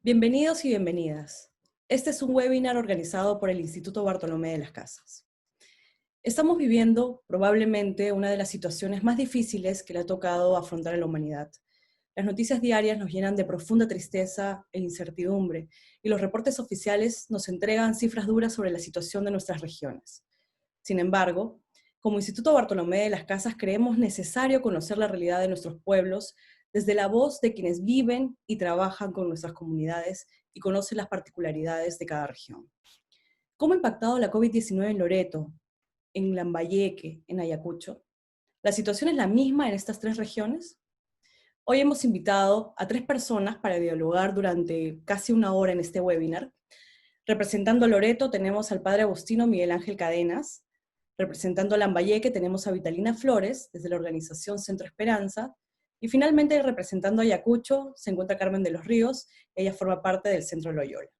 Bienvenidos y bienvenidas. Este es un webinar organizado por el Instituto Bartolomé de las Casas. Estamos viviendo probablemente una de las situaciones más difíciles que le ha tocado afrontar a la humanidad. Las noticias diarias nos llenan de profunda tristeza e incertidumbre, y los reportes oficiales nos entregan cifras duras sobre la situación de nuestras regiones. Sin embargo, como Instituto Bartolomé de las Casas creemos necesario conocer la realidad de nuestros pueblos desde la voz de quienes viven y trabajan con nuestras comunidades y conocen las particularidades de cada región. ¿Cómo ha impactado la COVID-19 en Loreto, en Lambayeque, en Ayacucho? ¿La situación es la misma en estas tres regiones? Hoy hemos invitado a tres personas para dialogar durante casi una hora en este webinar. Representando a Loreto tenemos al padre Agustino Miguel Ángel Cadenas. Representando a Lambayeque tenemos a Vitalina Flores, desde la organización Centro Esperanza. Y finalmente, representando a Ayacucho, se encuentra Carmen de los Ríos. Ella forma parte del Centro Loyola.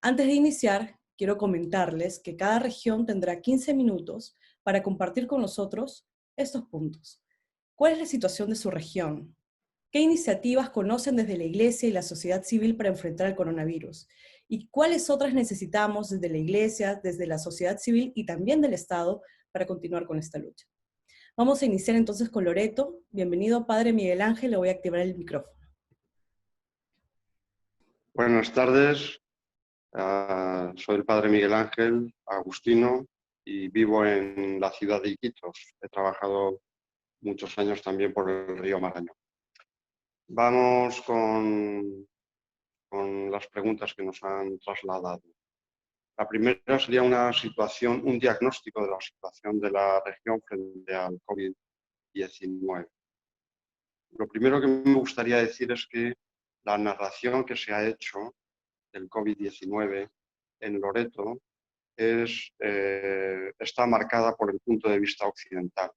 Antes de iniciar, quiero comentarles que cada región tendrá 15 minutos para compartir con nosotros estos puntos. ¿Cuál es la situación de su región? ¿Qué iniciativas conocen desde la Iglesia y la sociedad civil para enfrentar el coronavirus? ¿Y cuáles otras necesitamos desde la Iglesia, desde la sociedad civil y también del Estado para continuar con esta lucha? Vamos a iniciar entonces con Loreto. Bienvenido, Padre Miguel Ángel, le voy a activar el micrófono. Buenas tardes, soy el padre Miguel Ángel Agustino y vivo en la ciudad de Iquitos. He trabajado muchos años también por el río Marañón. Vamos con las preguntas que nos han trasladado. La primera sería un diagnóstico de la situación de la región frente al COVID-19. Lo primero que me gustaría decir es que la narración que se ha hecho del COVID-19 en Loreto está marcada por el punto de vista occidental.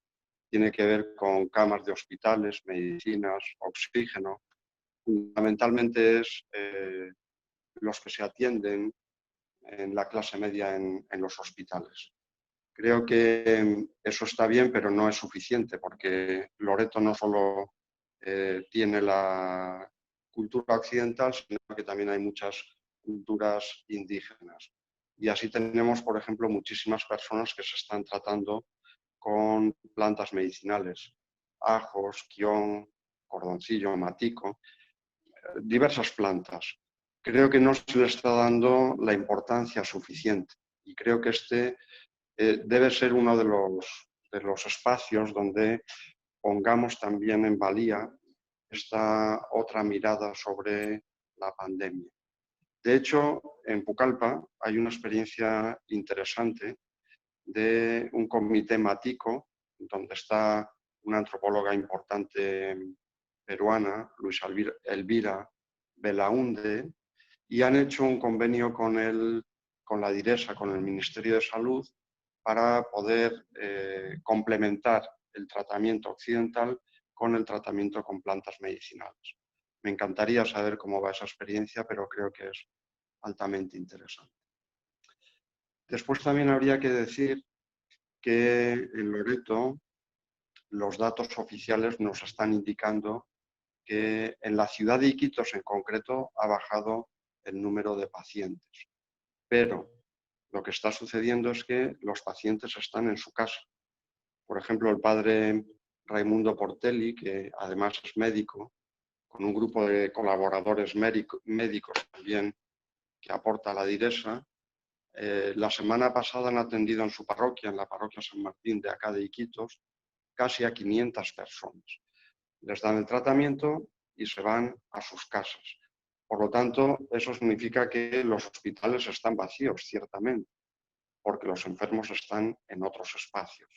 Tiene que ver con camas de hospitales, medicinas, oxígeno. Fundamentalmente es los que se atienden en la clase media en los hospitales. Creo que eso está bien, pero no es suficiente, porque Loreto no solo tiene la cultura occidental, sino que también hay muchas culturas indígenas. Y así tenemos, por ejemplo, muchísimas personas que se están tratando con plantas medicinales, ajos, quión, cordoncillo, matico, diversas plantas. Creo que no se le está dando la importancia suficiente y creo que debe ser uno de los espacios donde pongamos también en valía esta otra mirada sobre la pandemia. De hecho, en Pucallpa hay una experiencia interesante de un comité matico, donde está una antropóloga importante peruana, Luisa Elvira Belaunde, y han hecho un convenio con la DIRESA, con el Ministerio de Salud, para poder complementar el tratamiento occidental con el tratamiento con plantas medicinales. Me encantaría saber cómo va esa experiencia, pero creo que es altamente interesante. Después también habría que decir que en Loreto los datos oficiales nos están indicando que en la ciudad de Iquitos en concreto ha bajado el número de pacientes. Pero lo que está sucediendo es que los pacientes están en su casa. Por ejemplo, el padre Raimundo Portelli, que además es médico, con un grupo de colaboradores médicos también que aporta a la DIRESA, la semana pasada han atendido en su parroquia, en la parroquia San Martín de acá de Iquitos, casi a 500 personas. Les dan el tratamiento y se van a sus casas. Por lo tanto, eso significa que los hospitales están vacíos, ciertamente, porque los enfermos están en otros espacios.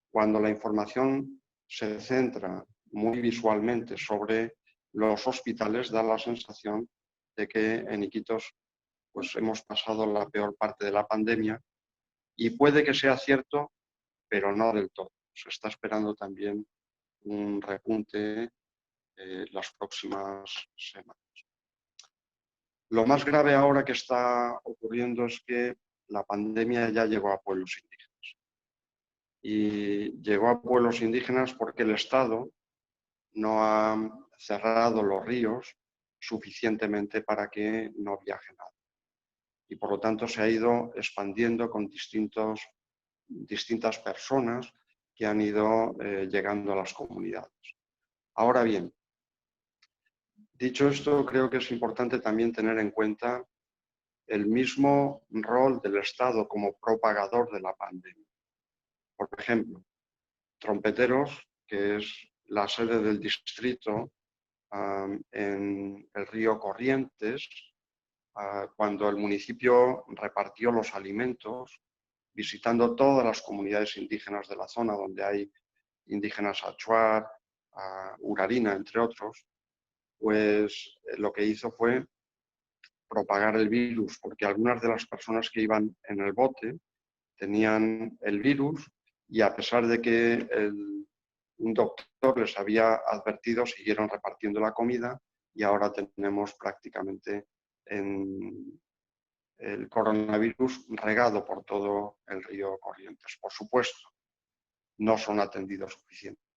Cuando la información se centra muy visualmente sobre los hospitales, da la sensación de que en Iquitos pues, hemos pasado la peor parte de la pandemia y puede que sea cierto, pero no del todo. Se está esperando también un repunte las próximas semanas. Lo más grave ahora que está ocurriendo es que la pandemia ya llegó a pueblos indígenas. Y llegó a pueblos indígenas porque el Estado no ha cerrado los ríos, suficientemente para que no viaje nada. Y por lo tanto se ha ido expandiendo con distintas personas que han ido llegando a las comunidades. Ahora bien, dicho esto, creo que es importante también tener en cuenta el mismo rol del Estado como propagador de la pandemia. Por ejemplo, Trompeteros, que es la sede del distrito en el río Corrientes, cuando el municipio repartió los alimentos, visitando todas las comunidades indígenas de la zona, donde hay indígenas achuar, urarina, entre otros, pues lo que hizo fue propagar el virus, porque algunas de las personas que iban en el bote tenían el virus y a pesar de que un doctor les había advertido, siguieron repartiendo la comida y ahora tenemos prácticamente el coronavirus regado por todo el río Corrientes. Por supuesto, no son atendidos suficientemente.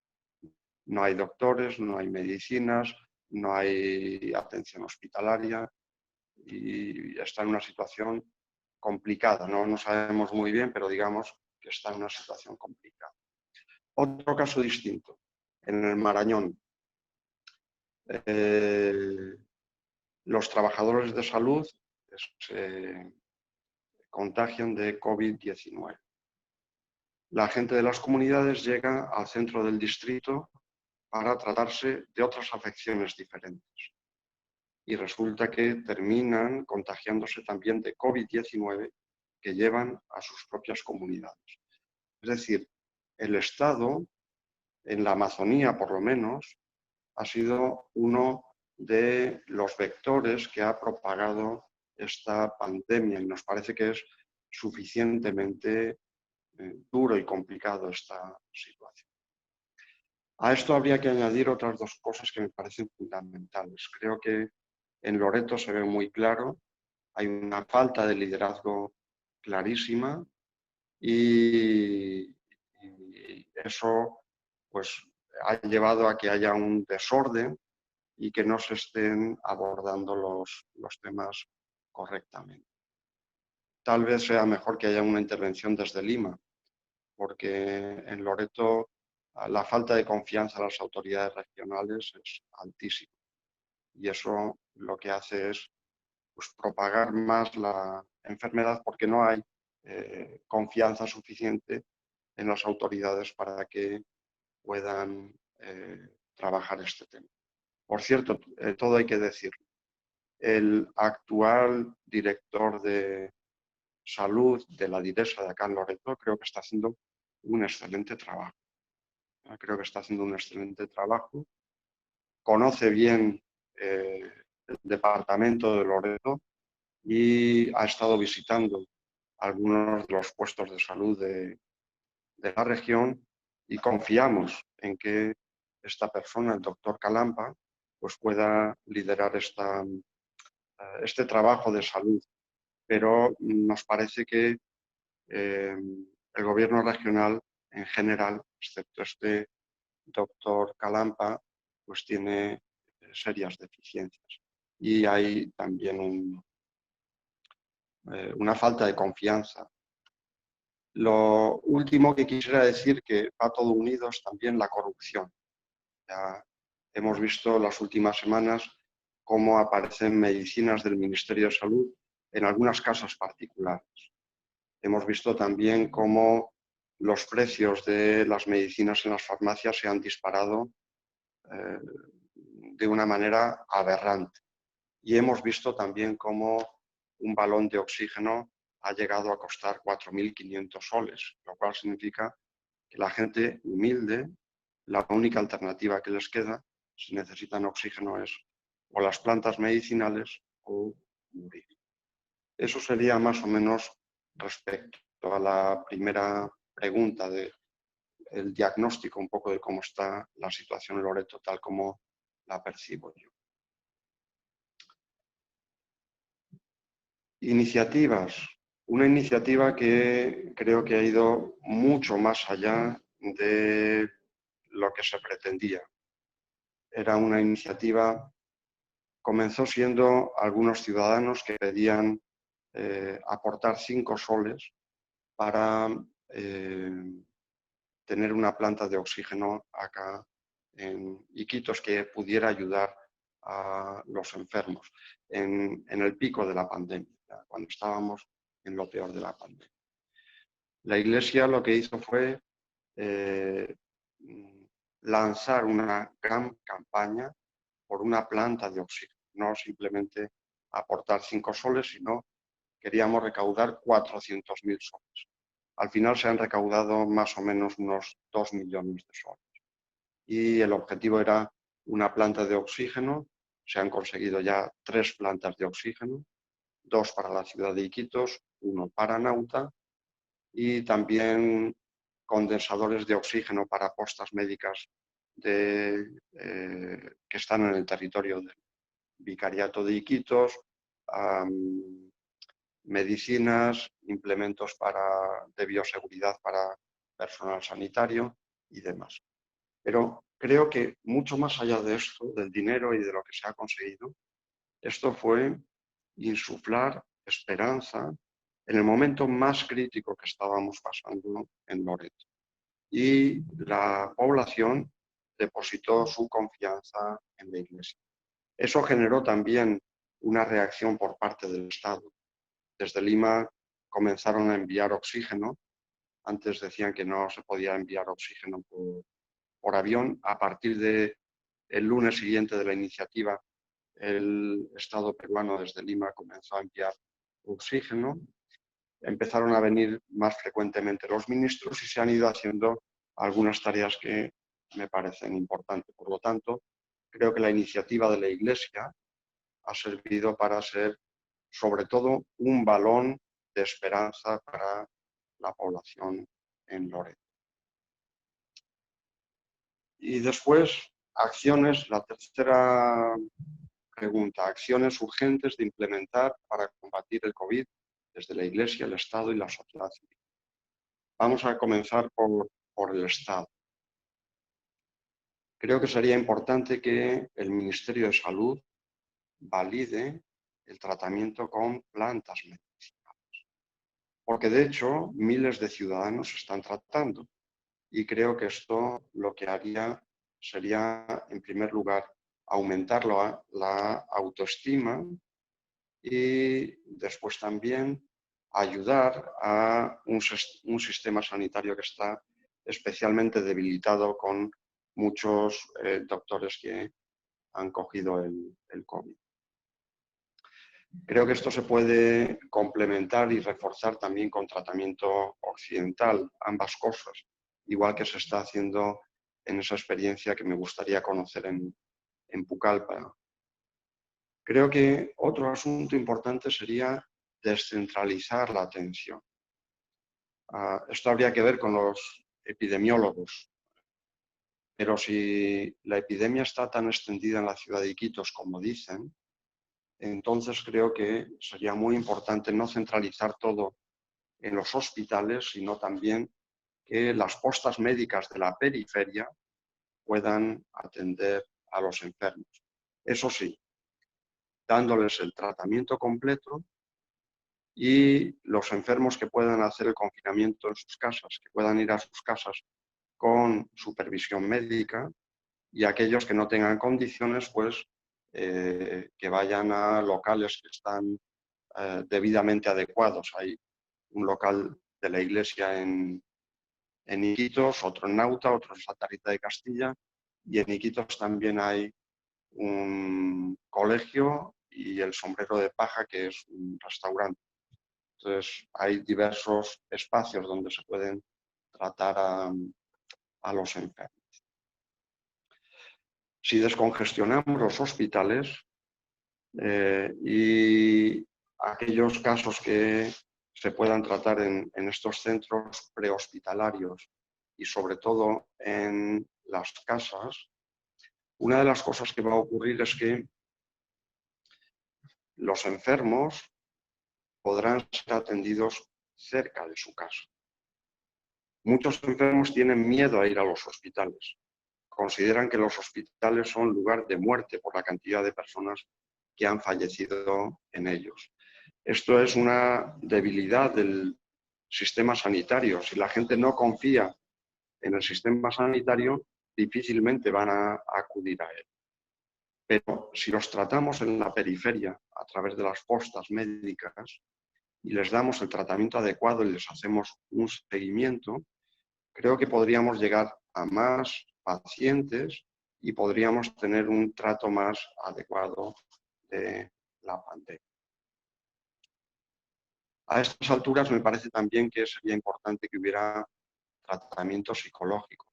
No hay doctores, no hay medicinas, no hay atención hospitalaria y está en una situación complicada. No sabemos muy bien, pero digamos que está en una situación complicada. Otro caso distinto, en el Marañón. Los trabajadores de salud se contagian de COVID-19. La gente de las comunidades llega al centro del distrito para tratarse de otras afecciones diferentes. Y resulta que terminan contagiándose también de COVID-19 que llevan a sus propias comunidades. Es decir, el Estado, en la Amazonía por lo menos, ha sido uno de los vectores que ha propagado esta pandemia y nos parece que es suficientemente duro y complicado esta situación. A esto habría que añadir otras dos cosas que me parecen fundamentales. Creo que en Loreto se ve muy claro, hay una falta de liderazgo clarísima y eso pues, ha llevado a que haya un desorden y que no se estén abordando los temas correctamente. Tal vez sea mejor que haya una intervención desde Lima, porque en Loreto la falta de confianza en las autoridades regionales es altísima y eso lo que hace es pues, propagar más la enfermedad porque no hay confianza suficiente en las autoridades para que puedan trabajar este tema. Por cierto, todo hay que decirlo. El actual director de salud de la Diresa de acá en Loreto creo que está haciendo un excelente trabajo. Creo que está haciendo un excelente trabajo. Conoce bien el departamento de Loreto y ha estado visitando algunos de los puestos de salud de la región y confiamos en que esta persona, el doctor Calampa, pues pueda liderar este trabajo de salud. Pero nos parece que el gobierno regional en general, excepto este doctor Calampa, pues tiene serias deficiencias. Y hay también una falta de confianza. Lo último que quisiera decir, que va todo unido, es también la corrupción. Ya hemos visto las últimas semanas cómo aparecen medicinas del Ministerio de Salud en algunas casas particulares. Hemos visto también cómo los precios de las medicinas en las farmacias se han disparado de una manera aberrante. Y hemos visto también cómo un balón de oxígeno ha llegado a costar 4.500 soles, lo cual significa que la gente humilde, la única alternativa que les queda si necesitan oxígeno es o las plantas medicinales o morir. Eso sería más o menos respecto a la primera pregunta del diagnóstico un poco de cómo está la situación en Loreto, tal como la percibo yo. Iniciativas. Una iniciativa que creo que ha ido mucho más allá de lo que se pretendía. Era una iniciativa comenzó siendo algunos ciudadanos que pedían aportar 5 soles para tener una planta de oxígeno acá en Iquitos que pudiera ayudar a los enfermos en el pico de la pandemia, cuando estábamos en lo peor de la pandemia. La Iglesia lo que hizo fue lanzar una gran campaña por una planta de oxígeno, no simplemente aportar 5 soles, sino queríamos recaudar 400.000 soles. Al final se han recaudado más o menos unos 2 millones de soles. Y el objetivo era una planta de oxígeno. Se han conseguido ya 3 plantas de oxígeno, 2 para la ciudad de Iquitos, 1 para Nauta, y también condensadores de oxígeno para postas médicas que están en el territorio del Vicariato de Iquitos, medicinas, implementos de bioseguridad para personal sanitario y demás. Pero creo que mucho más allá de esto, del dinero y de lo que se ha conseguido, esto fue insuflar esperanza en el momento más crítico que estábamos pasando en Loreto. Y la población depositó su confianza en la Iglesia. Eso generó también una reacción por parte del Estado. Desde Lima comenzaron a enviar oxígeno. Antes decían que no se podía enviar oxígeno por avión. A partir del lunes siguiente de la iniciativa, el Estado peruano desde Lima comenzó a enviar oxígeno. Empezaron a venir más frecuentemente los ministros y se han ido haciendo algunas tareas que me parecen importantes. Por lo tanto, creo que la iniciativa de la Iglesia ha servido para ser, sobre todo, un balón de esperanza para la población en Loreto. Y después, acciones, la tercera pregunta, acciones urgentes de implementar para combatir el COVID desde la Iglesia, el Estado y la sociedad civil. Vamos a comenzar por el Estado. Creo que sería importante que el Ministerio de Salud valide el tratamiento con plantas medicinales, porque de hecho miles de ciudadanos están tratando y creo que esto lo que haría sería, en primer lugar, aumentar la autoestima y después también ayudar a un sistema sanitario que está especialmente debilitado con muchos doctores que han cogido el COVID. Creo que esto se puede complementar y reforzar también con tratamiento occidental, ambas cosas, igual que se está haciendo en esa experiencia que me gustaría conocer en Pucallpa. Creo que otro asunto importante sería descentralizar la atención. Esto habría que ver con los epidemiólogos, pero si la epidemia está tan extendida en la ciudad de Iquitos como dicen, entonces creo que sería muy importante no centralizar todo en los hospitales, sino también que las postas médicas de la periferia puedan atender a los enfermos. Eso sí, dándoles el tratamiento completo y los enfermos que puedan hacer el confinamiento en sus casas, que puedan ir a sus casas con supervisión médica, y aquellos que no tengan condiciones, pues que vayan a locales que están debidamente adecuados. Hay un local de la iglesia en Iquitos, otro en Nauta, otro en Santa Rita de Castilla, y en Iquitos también hay un colegio y el Sombrero de Paja, que es un restaurante. Entonces, hay diversos espacios donde se pueden tratar a los enfermos. Si descongestionamos los hospitales y aquellos casos que se puedan tratar en estos centros prehospitalarios y sobre todo en las casas, una de las cosas que va a ocurrir es que los enfermos podrán ser atendidos cerca de su casa. Muchos enfermos tienen miedo a ir a los hospitales. Consideran que los hospitales son lugar de muerte por la cantidad de personas que han fallecido en ellos. Esto es una debilidad del sistema sanitario. Si la gente no confía en el sistema sanitario, difícilmente van a acudir a él. Pero si los tratamos en la periferia a través de las postas médicas y les damos el tratamiento adecuado y les hacemos un seguimiento, creo que podríamos llegar a más pacientes y podríamos tener un trato más adecuado de la pandemia. A estas alturas me parece también que sería importante que hubiera tratamiento psicológico,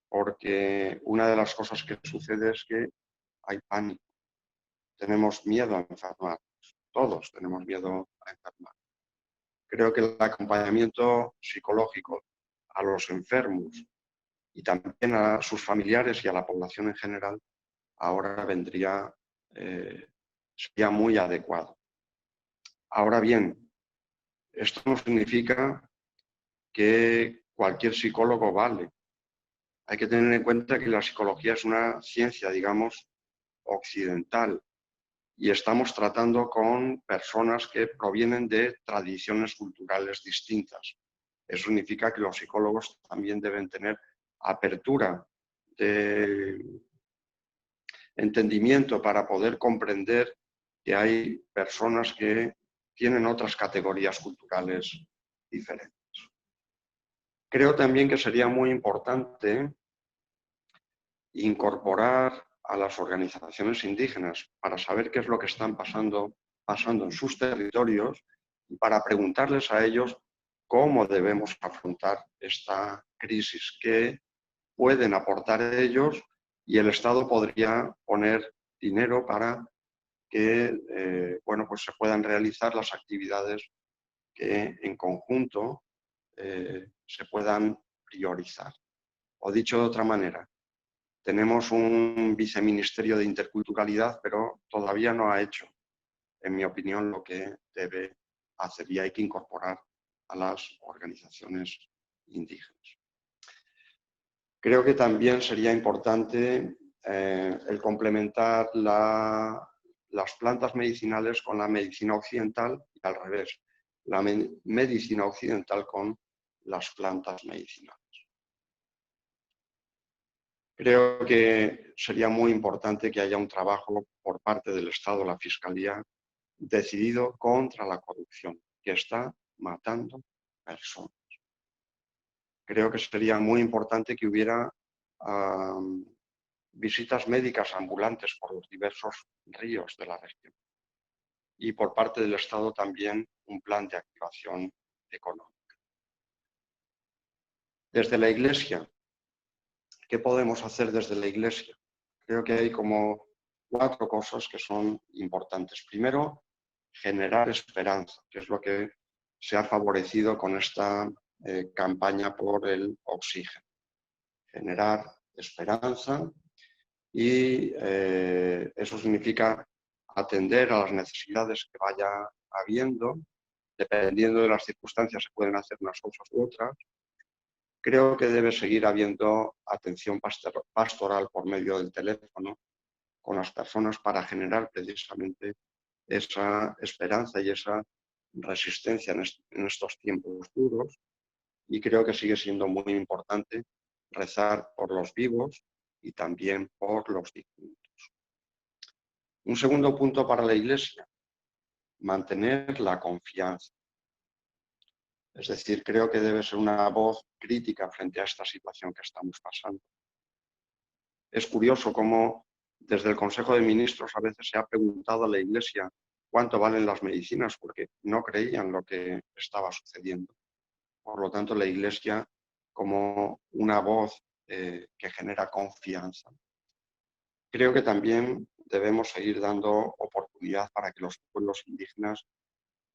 porque una de las cosas que sucede es que hay pánico, tenemos miedo a enfermar, todos tenemos miedo a enfermar. Creo que el acompañamiento psicológico a los enfermos y también a sus familiares y a la población en general ahora sería muy adecuado. Ahora bien, esto no significa que cualquier psicólogo vale. Hay que tener en cuenta que la psicología es una ciencia, digamos, occidental y estamos tratando con personas que provienen de tradiciones culturales distintas. Eso significa que los psicólogos también deben tener apertura de entendimiento para poder comprender que hay personas que tienen otras categorías culturales diferentes. Creo también que sería muy importante incorporar a las organizaciones indígenas para saber qué es lo que están pasando en sus territorios y para preguntarles a ellos cómo debemos afrontar esta crisis, qué pueden aportar ellos y el Estado podría poner dinero para que pues se puedan realizar las actividades que en conjunto se puedan priorizar. O dicho de otra manera, tenemos un viceministerio de interculturalidad, pero todavía no ha hecho, en mi opinión, lo que debe hacer y hay que incorporar a las organizaciones indígenas. Creo que también sería importante el complementar las plantas medicinales con la medicina occidental y al revés, la medicina occidental con las plantas medicinales. Creo que sería muy importante que haya un trabajo por parte del Estado, la Fiscalía, decidido contra la corrupción, que está matando personas. Creo que sería muy importante que hubiera visitas médicas ambulantes por los diversos ríos de la región. Y por parte del Estado también un plan de activación económica. Desde la Iglesia, ¿qué podemos hacer desde la Iglesia? Creo que hay como 4 cosas que son importantes. Primero, generar esperanza, que es lo que se ha favorecido con esta campaña por el oxígeno. Generar esperanza y eso significa atender a las necesidades que vaya habiendo. Dependiendo de las circunstancias se pueden hacer unas cosas u otras. Creo que debe seguir habiendo atención pastoral por medio del teléfono con las personas para generar precisamente esa esperanza y esa resistencia en estos tiempos duros. Y creo que sigue siendo muy importante rezar por los vivos y también por los difuntos. Un segundo punto para la Iglesia, mantener la confianza. Es decir, creo que debe ser una voz crítica frente a esta situación que estamos pasando. Es curioso cómo desde el Consejo de Ministros a veces se ha preguntado a la Iglesia cuánto valen las medicinas, porque no creían lo que estaba sucediendo. Por lo tanto, la Iglesia como una voz que genera confianza. Creo que también debemos seguir dando oportunidad para que los pueblos indígenas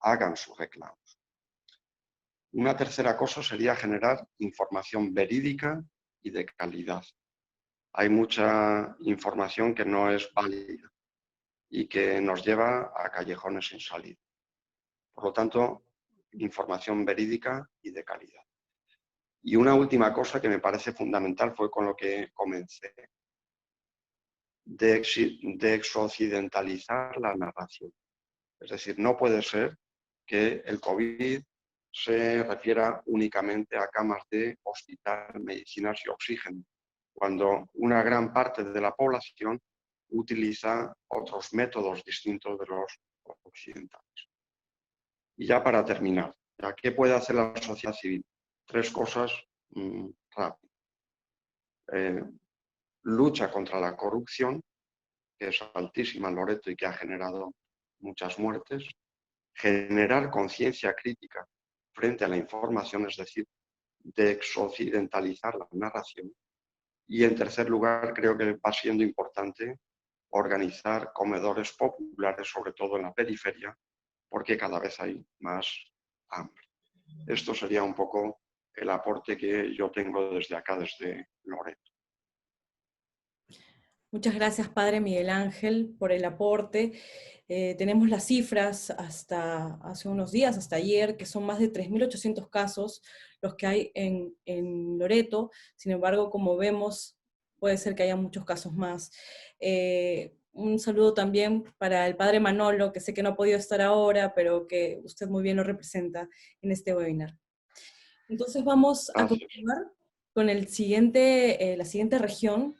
hagan sus reclamos. Una tercera cosa sería generar información verídica y de calidad. Hay mucha información que no es válida y que nos lleva a callejones sin salida. Por lo tanto, información verídica y de calidad. Y una última cosa que me parece fundamental fue con lo que comencé. de exoccidentalizar la narración. Es decir, no puede ser que el COVID se refiera únicamente a camas de hospital, medicinas y oxígeno, cuando una gran parte de la población utiliza otros métodos distintos de los occidentales. Y ya para terminar, ¿qué puede hacer la sociedad civil? 3 cosas rápidas. Lucha contra la corrupción, que es altísima en Loreto y que ha generado muchas muertes. Generar conciencia crítica frente a la información, es decir, de exoccidentalizar la narración. Y en tercer lugar, creo que va siendo importante organizar comedores populares, sobre todo en la periferia, porque cada vez hay más hambre. Esto sería un poco el aporte que yo tengo desde acá, desde Loreto. Muchas gracias, Padre Miguel Ángel, por el aporte. Tenemos las cifras hasta hace unos días, hasta ayer, que son más de 3.800 casos los que hay en Loreto. Sin embargo, como vemos, puede ser que haya muchos casos más. Un saludo también para el Padre Manolo, que sé que no ha podido estar ahora, pero que usted muy bien lo representa en este webinar. Entonces vamos a continuar con la siguiente región.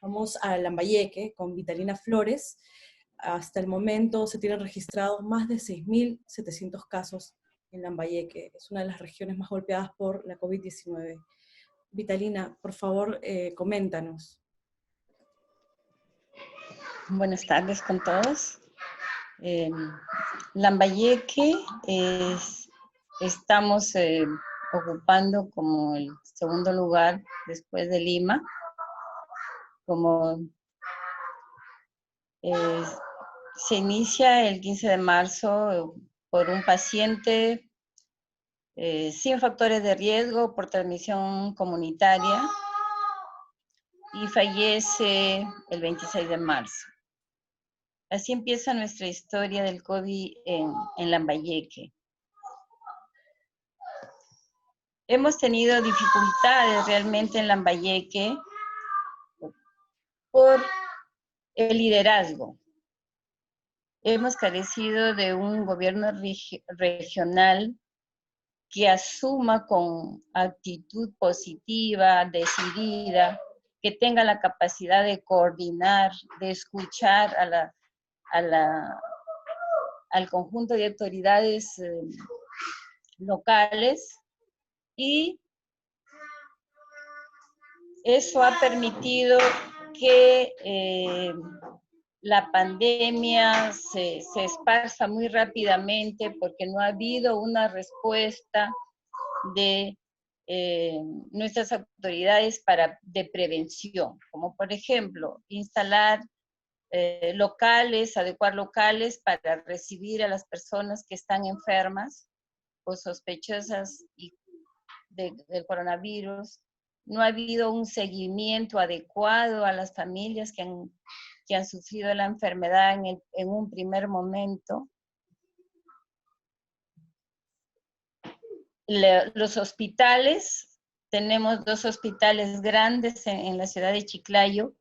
Vamos a Lambayeque con Vitalina Flores. Hasta el momento se tienen registrados más de 6.700 casos en Lambayeque. Es una de las regiones más golpeadas por la COVID-19. Vitalina, por favor, coméntanos. Buenas tardes con todos. Lambayeque estamos ocupando como el segundo lugar después de Lima. Como se inicia el 15 de marzo por un paciente sin factores de riesgo por transmisión comunitaria y fallece el 26 de marzo. Así empieza nuestra historia del COVID en Lambayeque. Hemos tenido dificultades realmente en Lambayeque por el liderazgo. Hemos carecido de un gobierno regional que asuma con actitud positiva, decidida, que tenga la capacidad de coordinar, de escuchar al conjunto de autoridades locales, y eso ha permitido que la pandemia se esparza muy rápidamente porque no ha habido una respuesta de nuestras autoridades de prevención, como por ejemplo instalar adecuar locales para recibir a las personas que están enfermas o sospechosas del coronavirus. No ha habido un seguimiento adecuado a las familias que han sufrido la enfermedad en un primer momento. Los hospitales, tenemos 2 hospitales grandes en la ciudad de Chiclayo,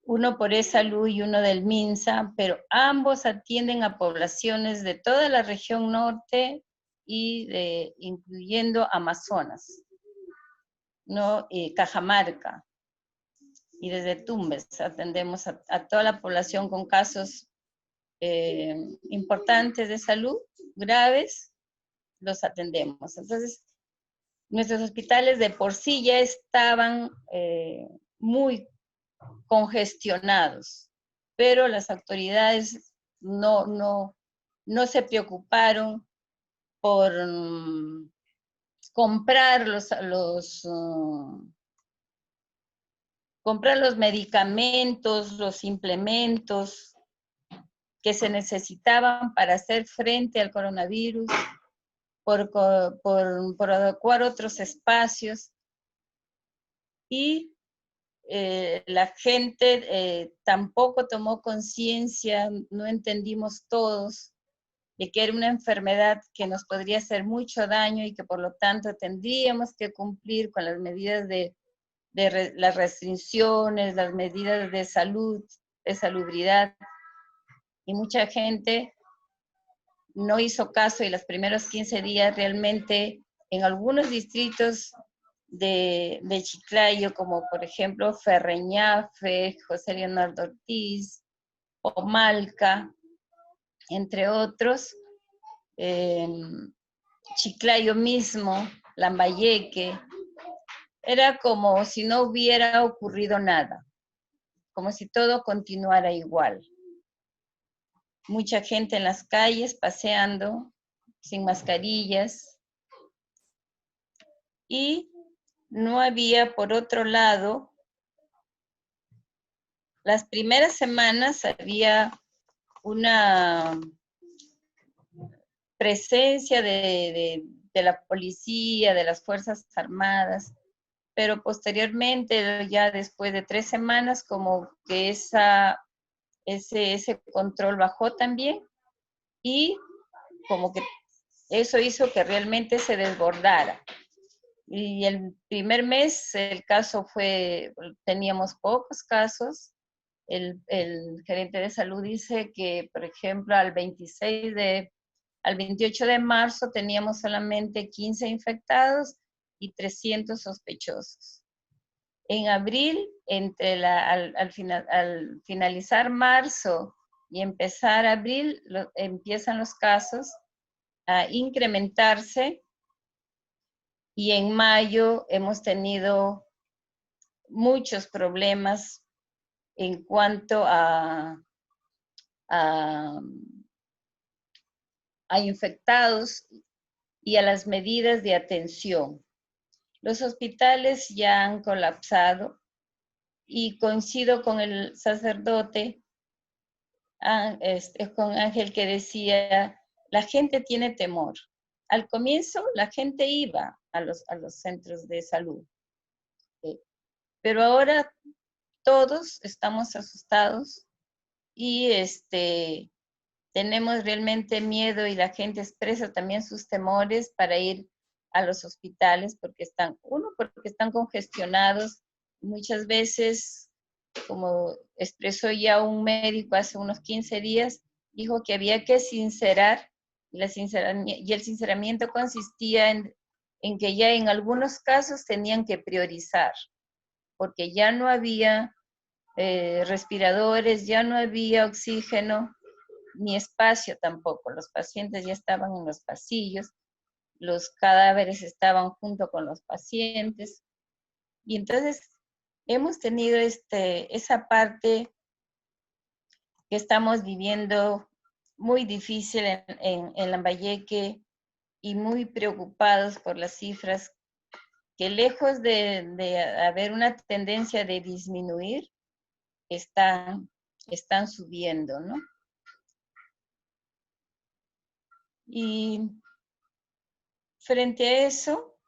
uno por E-Salud y uno del MINSA, pero ambos atienden a poblaciones de toda la región norte y incluyendo Amazonas, ¿no? Cajamarca, y desde Tumbes atendemos a toda la población con casos importantes de salud, graves, los atendemos. Entonces, nuestros hospitales de por sí ya estaban muy congestionados, pero las autoridades no se preocuparon por comprar los medicamentos, los implementos que se necesitaban para hacer frente al coronavirus, por adecuar otros espacios, y la gente tampoco tomó conciencia, no entendimos todos de que era una enfermedad que nos podría hacer mucho daño y que por lo tanto tendríamos que cumplir con las medidas las restricciones, las medidas de salud de salubridad, y mucha gente no hizo caso, y los primeros 15 días realmente en algunos distritos de Chiclayo, como por ejemplo Ferreñafe, José Leonardo Ortiz, Omalca, entre otros, Chiclayo mismo, Lambayeque, era como si no hubiera ocurrido nada, como si todo continuara igual. Mucha gente en las calles paseando, sin mascarillas, y no había, por otro lado, las primeras semanas había una presencia de la policía, de las Fuerzas Armadas, pero posteriormente, ya después de 3 semanas, como que ese control bajó también, y como que eso hizo que realmente se desbordara. Y el primer mes el caso teníamos pocos casos. El gerente de salud dice que, por ejemplo, al 28 de marzo teníamos solamente 15 infectados y 300 sospechosos. En abril, al finalizar marzo y empezar abril, empiezan los casos a incrementarse, y en mayo hemos tenido muchos problemas en cuanto a infectados y a las medidas de atención. Los hospitales ya han colapsado, y coincido con el sacerdote, con Ángel, que decía, la gente tiene temor. Al comienzo la gente iba a los centros de salud, pero ahora todos estamos asustados, y tenemos realmente miedo, y la gente expresa también sus temores para ir a los hospitales, porque están congestionados. Muchas veces, como expresó ya un médico hace unos 15 días, dijo que había que sincerar, y el sinceramiento consistía en que ya en algunos casos tenían que priorizar, porque ya no había respiradores, ya no había oxígeno, ni espacio tampoco. Los pacientes ya estaban en los pasillos, los cadáveres estaban junto con los pacientes, y entonces hemos tenido esa parte que estamos viviendo muy difícil en Lambayeque, y muy preocupados por las cifras que, lejos de haber una tendencia de disminuir, están subiendo, ¿no? Y frente a eso,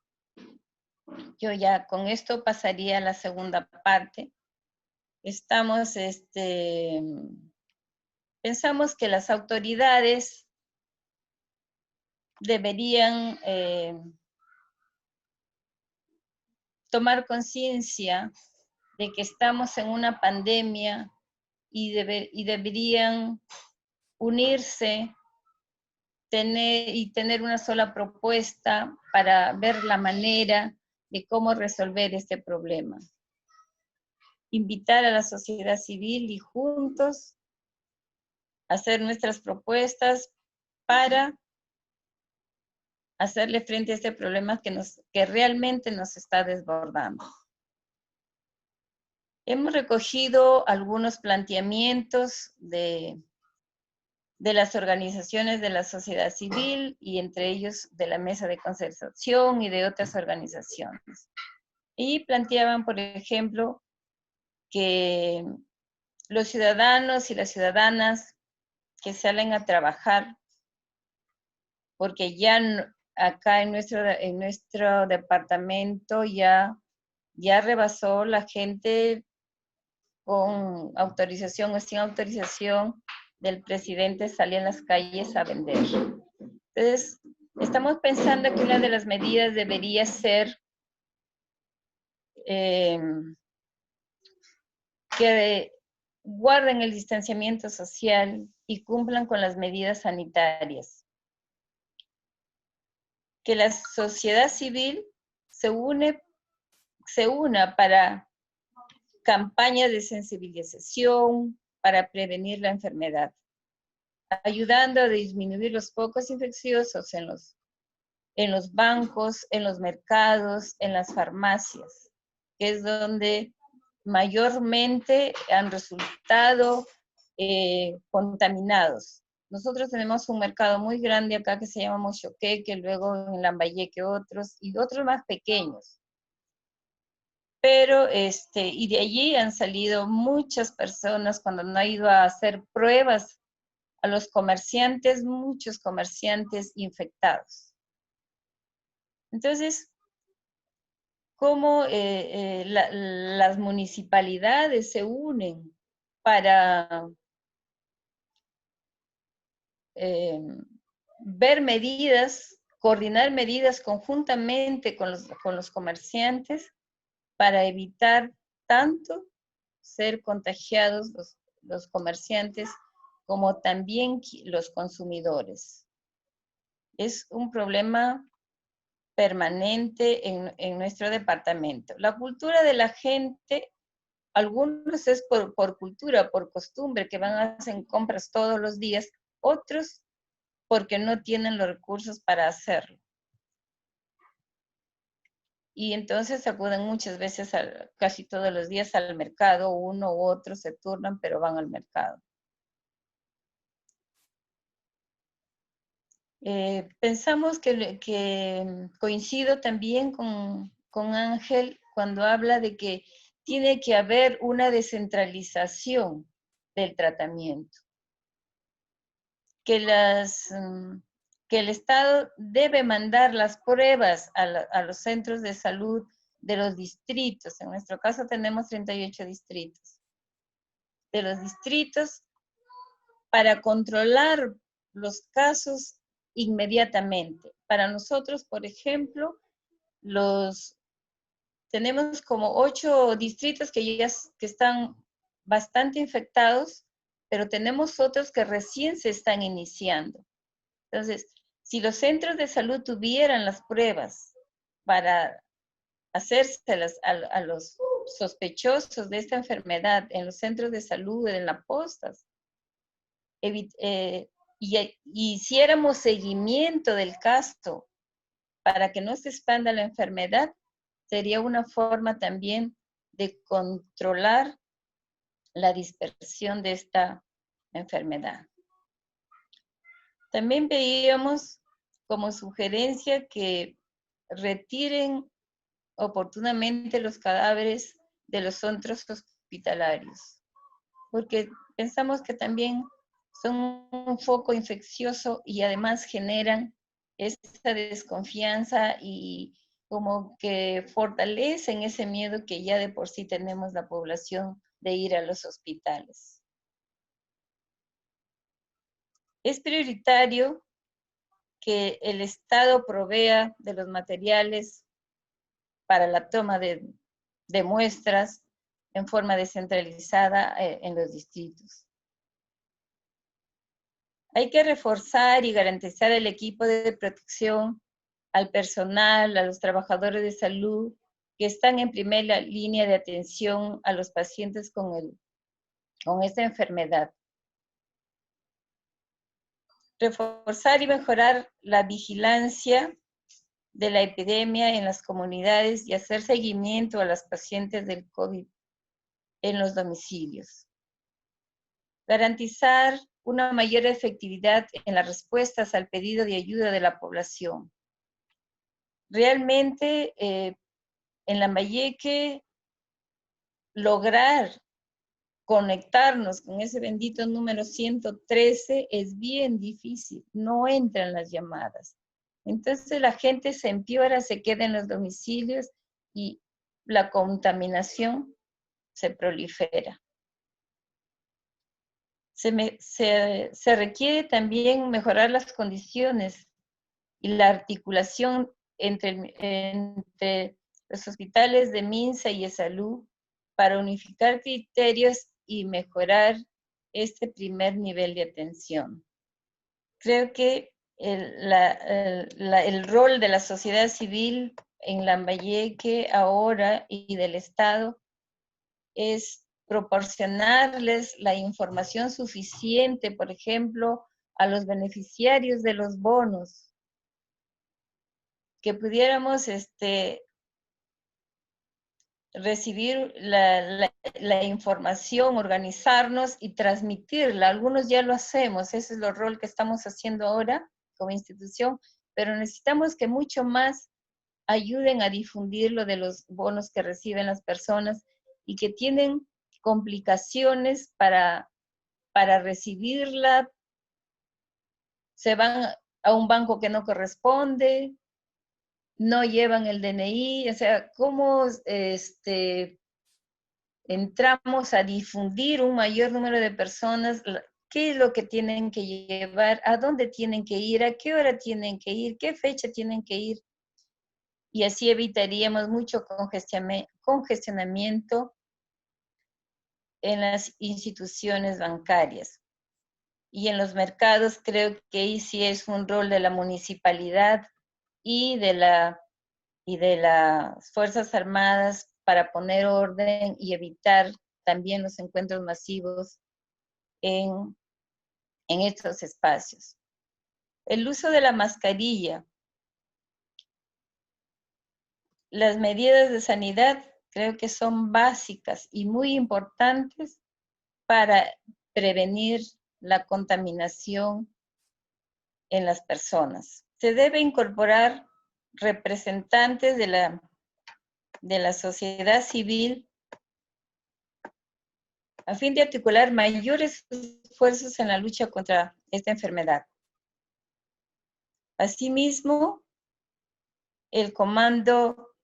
yo ya con esto pasaría a la segunda parte. Pensamos que las autoridades deberían tomar conciencia de que estamos en una pandemia, y deberían unirse, tener una sola propuesta para ver la manera de cómo resolver este problema. Invitar a la sociedad civil y juntos hacer nuestras propuestas para hacerle frente a este problema que realmente nos está desbordando. Hemos recogido algunos planteamientos de las organizaciones de la sociedad civil, y entre ellos de la Mesa de Concertación y de otras organizaciones. Y planteaban, por ejemplo, que los ciudadanos y las ciudadanas que salen a trabajar, porque ya acá en nuestro departamento ya rebasó la gente con autorización o sin autorización del presidente, salir a las calles a vender. Entonces, estamos pensando que una de las medidas debería ser que guarden el distanciamiento social y cumplan con las medidas sanitarias. Que la sociedad civil se una para campañas de sensibilización para prevenir la enfermedad, ayudando a disminuir los focos infecciosos en los bancos, en los mercados, en las farmacias, que es donde mayormente han resultado contaminados. Nosotros tenemos un mercado muy grande acá que se llama Mochoqueque, luego en Lambayeque otros, y otros más pequeños. Pero, y de allí han salido muchas personas cuando no han ido a hacer pruebas a los comerciantes, muchos comerciantes infectados. Entonces, cómo las municipalidades se unen para ver medidas, coordinar medidas conjuntamente con los comerciantes para evitar tanto ser contagiados los comerciantes como también los consumidores. Es un problema permanente en nuestro departamento. La cultura de la gente, algunos es por cultura, por costumbre, que van a hacer compras todos los días, otros porque no tienen los recursos para hacerlo. Y entonces acuden muchas veces, casi todos los días al mercado, uno u otro se turnan, pero van al mercado. Pensamos que coincido también con Ángel cuando habla de que tiene que haber una descentralización del tratamiento. Que el Estado debe mandar las pruebas a los centros de salud de los distritos. En nuestro caso tenemos 38 distritos. De los distritos para controlar los casos inmediatamente. Para nosotros, por ejemplo, tenemos como 8 distritos que están bastante infectados, pero tenemos otros que recién se están iniciando. Entonces, si los centros de salud tuvieran las pruebas para hacérselas a los sospechosos de esta enfermedad en los centros de salud, en las postas, y hiciéramos seguimiento del caso para que no se expanda la enfermedad, sería una forma también de controlar la dispersión de esta enfermedad. También veíamos como sugerencia que retiren oportunamente los cadáveres de los centros hospitalarios, porque pensamos que también son un foco infeccioso y además generan esa desconfianza y como que fortalecen ese miedo que ya de por sí tenemos la población de ir a los hospitales. Es prioritario que el Estado provea de los materiales para la toma de muestras en forma descentralizada en los distritos. Hay que reforzar y garantizar el equipo de protección al personal, a los trabajadores de salud que están en primera línea de atención a los pacientes con esta enfermedad. Reforzar y mejorar la vigilancia de la epidemia en las comunidades y hacer seguimiento a las pacientes del COVID en los domicilios. Garantizar una mayor efectividad en las respuestas al pedido de ayuda de la población. Realmente, en Lambayeque, lograr conectarnos con ese bendito número 113 es bien difícil, no entran las llamadas. Entonces la gente se empeora, se queda en los domicilios y la contaminación se prolifera. Se requiere también mejorar las condiciones y la articulación entre los hospitales de MINSA y ESALUD para unificar criterios y mejorar este primer nivel de atención. Creo que el rol de la sociedad civil en Lambayeque ahora y del Estado es proporcionarles la información suficiente, por ejemplo, a los beneficiarios de los bonos, que pudiéramos recibir la información, organizarnos y transmitirla. Algunos ya lo hacemos, ese es el rol que estamos haciendo ahora como institución, pero necesitamos que mucho más ayuden a difundir lo de los bonos que reciben las personas y que tienen complicaciones para recibirla, se van a un banco que no corresponde, no llevan el DNI, o sea, ¿cómo entramos a difundir un mayor número de personas? ¿Qué es lo que tienen que llevar? ¿A dónde tienen que ir? ¿A qué hora tienen que ir? ¿Qué fecha tienen que ir? Y así evitaríamos mucho congestionamiento en las instituciones bancarias. Y en los mercados creo que ahí sí es un rol de la municipalidad y de las Fuerzas Armadas para poner orden y evitar también los encuentros masivos en estos espacios. El uso de la mascarilla. Las medidas de sanidad creo que son básicas y muy importantes para prevenir la contaminación en las personas. Se debe incorporar representantes de la sociedad civil a fin de articular mayores esfuerzos en la lucha contra esta enfermedad. Asimismo, el Comando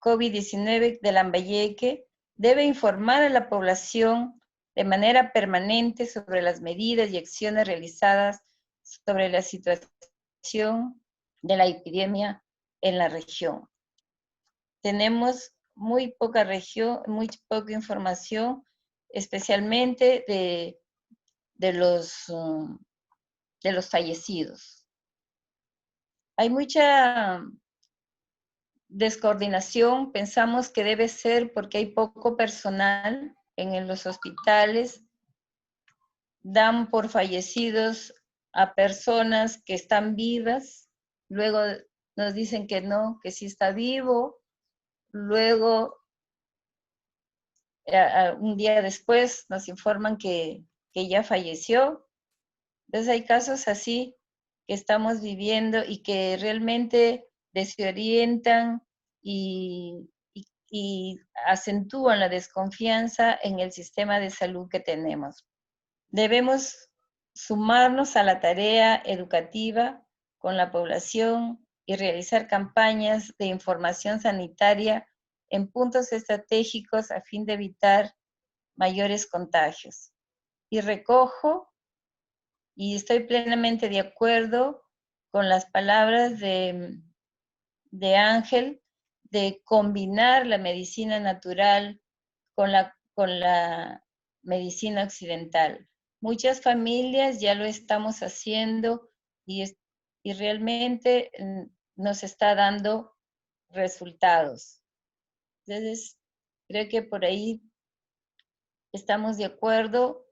COVID-19 de Lambayeque debe informar a la población de manera permanente sobre las medidas y acciones realizadas sobre la situación de la epidemia en la región. Tenemos muy poca información, especialmente de los fallecidos. Hay mucha descoordinación, pensamos que debe ser porque hay poco personal en los hospitales, dan por fallecidos a personas que están vivas, luego nos dicen que no, que sí está vivo, luego un día después nos informan que ya falleció. Entonces hay casos así que estamos viviendo y que realmente desorientan y acentúan la desconfianza en el sistema de salud que tenemos. Debemos sumarnos a la tarea educativa con la población y realizar campañas de información sanitaria en puntos estratégicos a fin de evitar mayores contagios. Y recojo y estoy plenamente de acuerdo con las palabras de Ángel, de combinar la medicina natural con la medicina occidental. Muchas familias ya lo estamos haciendo y realmente nos está dando resultados. Entonces, creo que por ahí estamos de acuerdo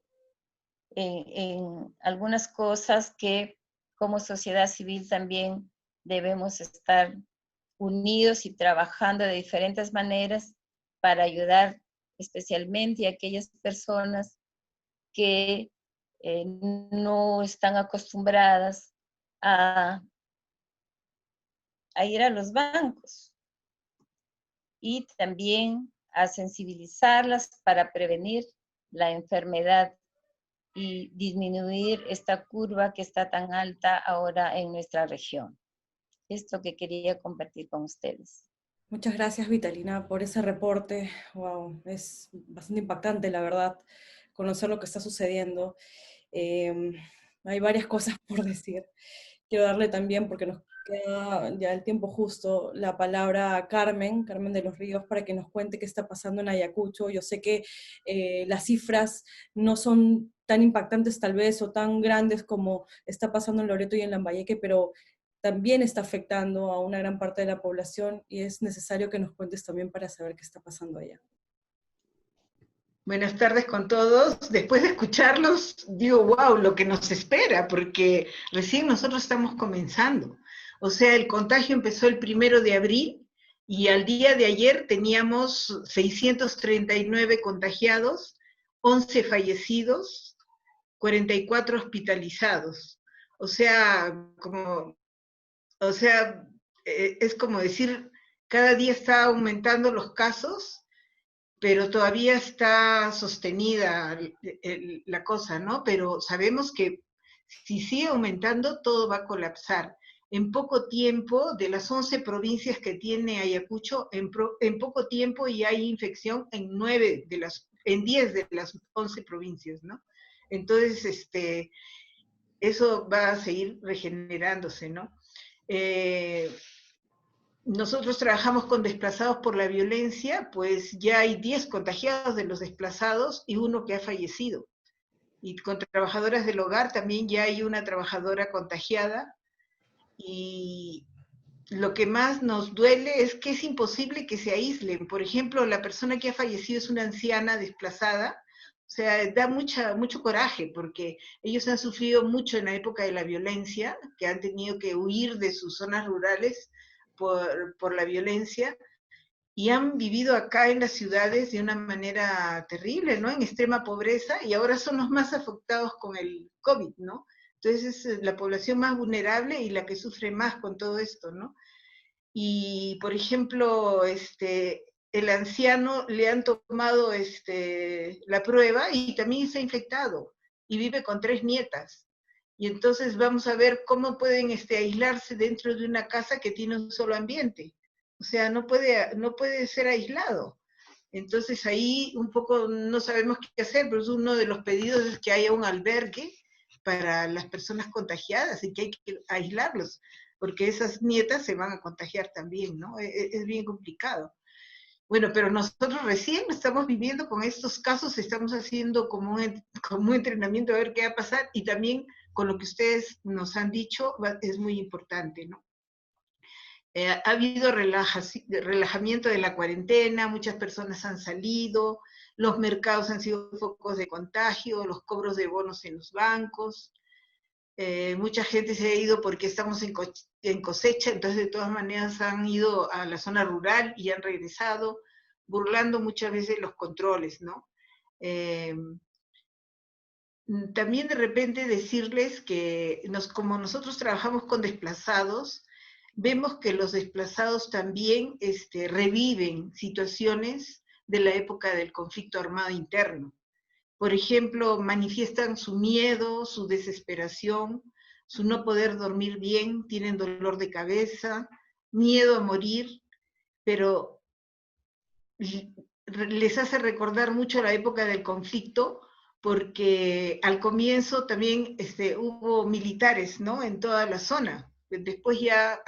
en algunas cosas que como sociedad civil también debemos estar unidos y trabajando de diferentes maneras para ayudar especialmente a aquellas personas que no están acostumbradas a ir a los bancos y también a sensibilizarlas para prevenir la enfermedad y disminuir esta curva que está tan alta ahora en nuestra región. Esto que quería compartir con ustedes. Muchas gracias, Vitalina, por ese reporte. Wow, es bastante impactante, la verdad, conocer lo que está sucediendo. Hay varias cosas por decir. quiero darle también, porque nos queda ya el tiempo justo, la palabra a Carmen de los Ríos, para que nos cuente qué está pasando en Ayacucho. Yo sé que las cifras no son tan impactantes tal vez o tan grandes como está pasando en Loreto y en Lambayeque, pero también está afectando a una gran parte de la población y es necesario que nos cuentes también para saber qué está pasando allá. Buenas tardes con todos. Después de escucharlos, digo, wow, lo que nos espera, porque recién nosotros estamos comenzando. O sea, el contagio empezó el 1 de abril y al día de ayer teníamos 639 contagiados, 11 fallecidos, 44 hospitalizados. O sea, es como decir, cada día está aumentando los casos, pero todavía está sostenida la cosa, ¿no? Pero sabemos que si sigue aumentando, todo va a colapsar. En poco tiempo, de las 11 provincias que tiene Ayacucho, en poco tiempo ya hay infección en 10 de las 11 provincias, ¿no? Entonces, eso va a seguir regenerándose, ¿no? Nosotros trabajamos con desplazados por la violencia, pues ya hay 10 contagiados de los desplazados y uno que ha fallecido. Y con trabajadoras del hogar también ya hay una trabajadora contagiada. Y lo que más nos duele es que es imposible que se aíslen. Por ejemplo, la persona que ha fallecido es una anciana desplazada. O sea, da mucho coraje porque ellos han sufrido mucho en la época de la violencia, que han tenido que huir de sus zonas rurales por la violencia, y han vivido acá en las ciudades de una manera terrible, ¿no? En extrema pobreza, y ahora son los más afectados con el COVID, ¿no? Entonces es la población más vulnerable y la que sufre más con todo esto, ¿no? Y, por ejemplo, el anciano le han tomado la prueba y también está infectado, y vive con 3 nietas. Y entonces vamos a ver cómo pueden aislarse dentro de una casa que tiene un solo ambiente. O sea, no puede ser aislado. Entonces ahí un poco no sabemos qué hacer, pero uno de los pedidos es que haya un albergue para las personas contagiadas y que hay que aislarlos, porque esas nietas se van a contagiar también, ¿no? Es bien complicado. Bueno, pero nosotros recién estamos viviendo con estos casos, estamos haciendo como un entrenamiento a ver qué va a pasar, y también con lo que ustedes nos han dicho es muy importante, ¿no? Ha habido relajamiento de la cuarentena, muchas personas han salido, los mercados han sido focos de contagio, los cobros de bonos en los bancos, mucha gente se ha ido porque estamos en cosecha, entonces de todas maneras han ido a la zona rural y han regresado, burlando muchas veces los controles, ¿no? También de repente decirles que como nosotros trabajamos con desplazados, vemos que los desplazados también reviven situaciones de la época del conflicto armado interno. Por ejemplo, manifiestan su miedo, su desesperación, su no poder dormir bien, tienen dolor de cabeza, miedo a morir, pero les hace recordar mucho la época del conflicto, porque al comienzo también hubo militares, ¿no?, en toda la zona. Después ya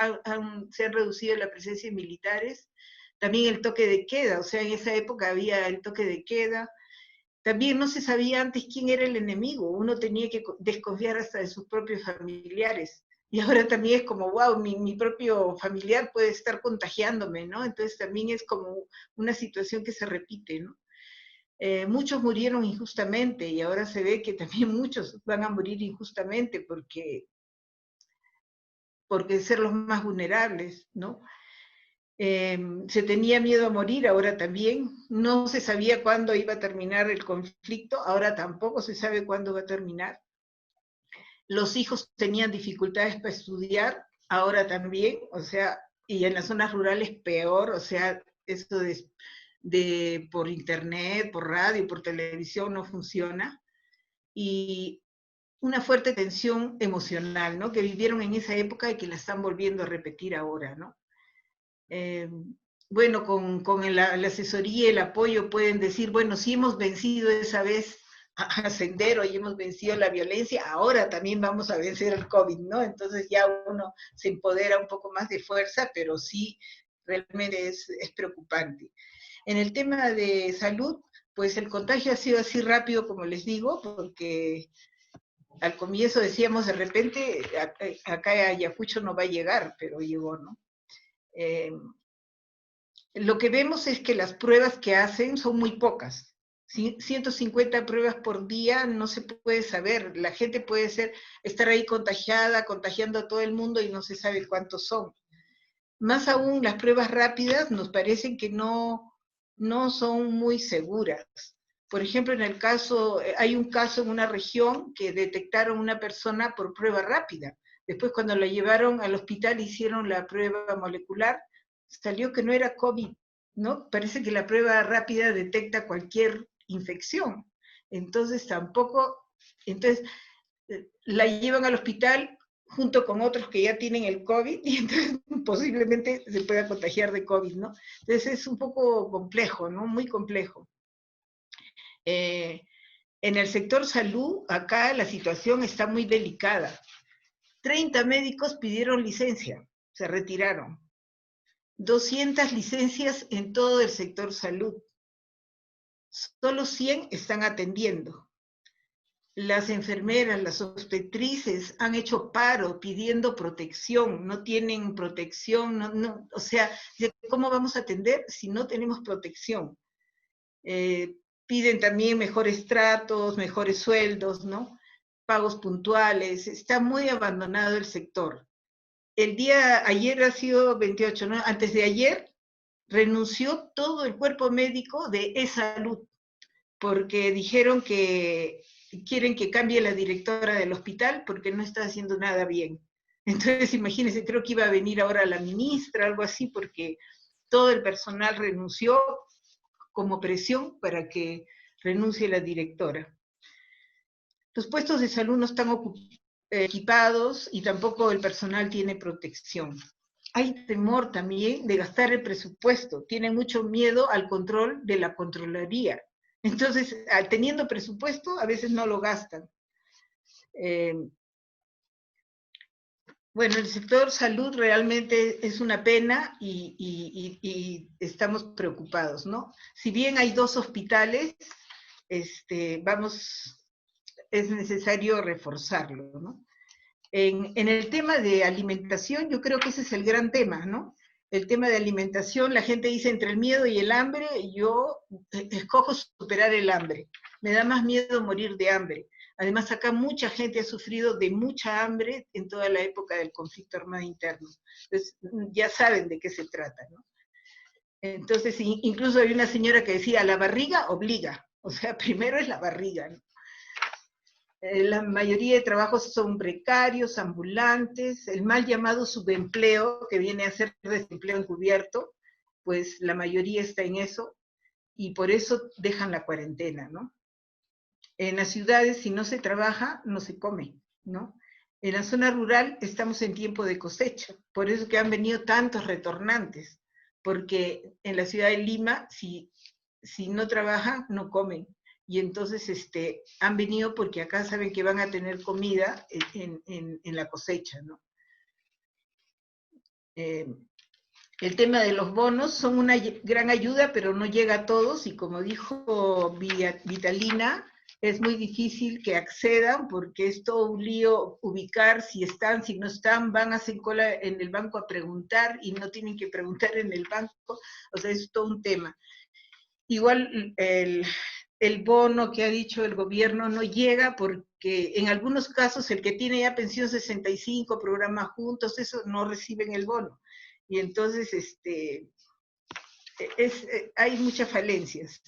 se ha reducido la presencia de militares. También el toque de queda, o sea, en esa época había el toque de queda. También no se sabía antes quién era el enemigo, uno tenía que desconfiar hasta de sus propios familiares. Y ahora también es como, wow, mi propio familiar puede estar contagiándome, ¿no? Entonces también es como una situación que se repite, ¿no? Muchos murieron injustamente y ahora se ve que también muchos van a morir injustamente porque ser los más vulnerables, ¿no? Se tenía miedo a morir, ahora también. No se sabía cuándo iba a terminar el conflicto, ahora tampoco se sabe cuándo va a terminar. Los hijos tenían dificultades para estudiar, ahora también, o sea, y en las zonas rurales peor, o sea, esto de por internet, por radio, por televisión no funciona. Y una fuerte tensión emocional, ¿no?, que vivieron en esa época y que la están volviendo a repetir ahora, ¿no? Bueno, con la asesoría y el apoyo pueden decir, bueno, sí hemos vencido esa vez ascender, hoy hemos vencido la violencia, ahora también vamos a vencer el COVID, ¿no? Entonces ya uno se empodera un poco más de fuerza, pero sí, realmente es preocupante. En el tema de salud, pues el contagio ha sido así rápido, como les digo, porque al comienzo decíamos de repente, acá a Ayacucho no va a llegar, pero llegó, ¿no? Lo que vemos es que las pruebas que hacen son muy pocas. 150 pruebas por día no se puede saber. La gente puede estar ahí contagiada, contagiando a todo el mundo y no se sabe cuántos son. Más aún, las pruebas rápidas nos parecen que no son muy seguras. Por ejemplo, hay un caso en una región que detectaron una persona por prueba rápida. Después, cuando la llevaron al hospital, hicieron la prueba molecular, salió que no era COVID, ¿no? Parece que la prueba rápida detecta cualquier infección. Entonces, la llevan al hospital junto con otros que ya tienen el COVID y entonces posiblemente se pueda contagiar de COVID, ¿no? Entonces es un poco complejo, ¿no? Muy complejo. En el sector salud, acá la situación está muy delicada. 30 médicos pidieron licencia, se retiraron. 200 licencias en todo el sector salud. Solo 100 están atendiendo. Las enfermeras, las obstetrices han hecho paro pidiendo protección, no tienen protección, o sea, ¿cómo vamos a atender si no tenemos protección? Piden también mejores tratos, mejores sueldos, ¿no? Pagos puntuales, está muy abandonado el sector. Ayer ha sido 28, ¿no? Antes de ayer renunció todo el cuerpo médico de e-salud, porque dijeron que quieren que cambie la directora del hospital porque no está haciendo nada bien. Entonces, imagínense, creo que iba a venir ahora la ministra, algo así, porque todo el personal renunció como presión para que renuncie la directora. Los puestos de salud no están equipados y tampoco el personal tiene protección. Hay temor también de gastar el presupuesto, tienen mucho miedo al control de la Contraloría. Entonces, teniendo presupuesto, a veces no lo gastan. Bueno, el sector salud realmente es una pena y estamos preocupados, ¿no? Si bien hay 2 hospitales, es necesario reforzarlo, ¿no? En el tema de alimentación, yo creo que ese es el gran tema, ¿no? El tema de alimentación, la gente dice entre el miedo y el hambre, yo escojo superar el hambre. Me da más miedo morir de hambre. Además, acá mucha gente ha sufrido de mucha hambre en toda la época del conflicto armado interno. Entonces, ya saben de qué se trata, ¿no? Entonces, incluso hay una señora que decía, la barriga obliga. O sea, primero es la barriga, ¿no? La mayoría de trabajos son precarios, ambulantes, el mal llamado subempleo, que viene a ser desempleo encubierto, pues la mayoría está en eso, y por eso dejan la cuarentena, ¿no? En las ciudades, si no se trabaja, no se come, ¿no? En la zona rural estamos en tiempo de cosecha, por eso que han venido tantos retornantes, porque en la ciudad de Lima, si no trabajan, no comen. Y entonces han venido porque acá saben que van a tener comida en la cosecha, ¿no? El tema de los bonos son una gran ayuda, pero no llega a todos, y como dijo Vitalina, es muy difícil que accedan porque es todo un lío ubicar si están, si no están, van a hacer cola en el banco a preguntar y no tienen que preguntar en el banco, o sea, es todo un tema. Igual el bono que ha dicho el gobierno no llega porque en algunos casos el que tiene ya pensión 65, programa juntos, eso no reciben el bono. Y entonces hay muchas falencias.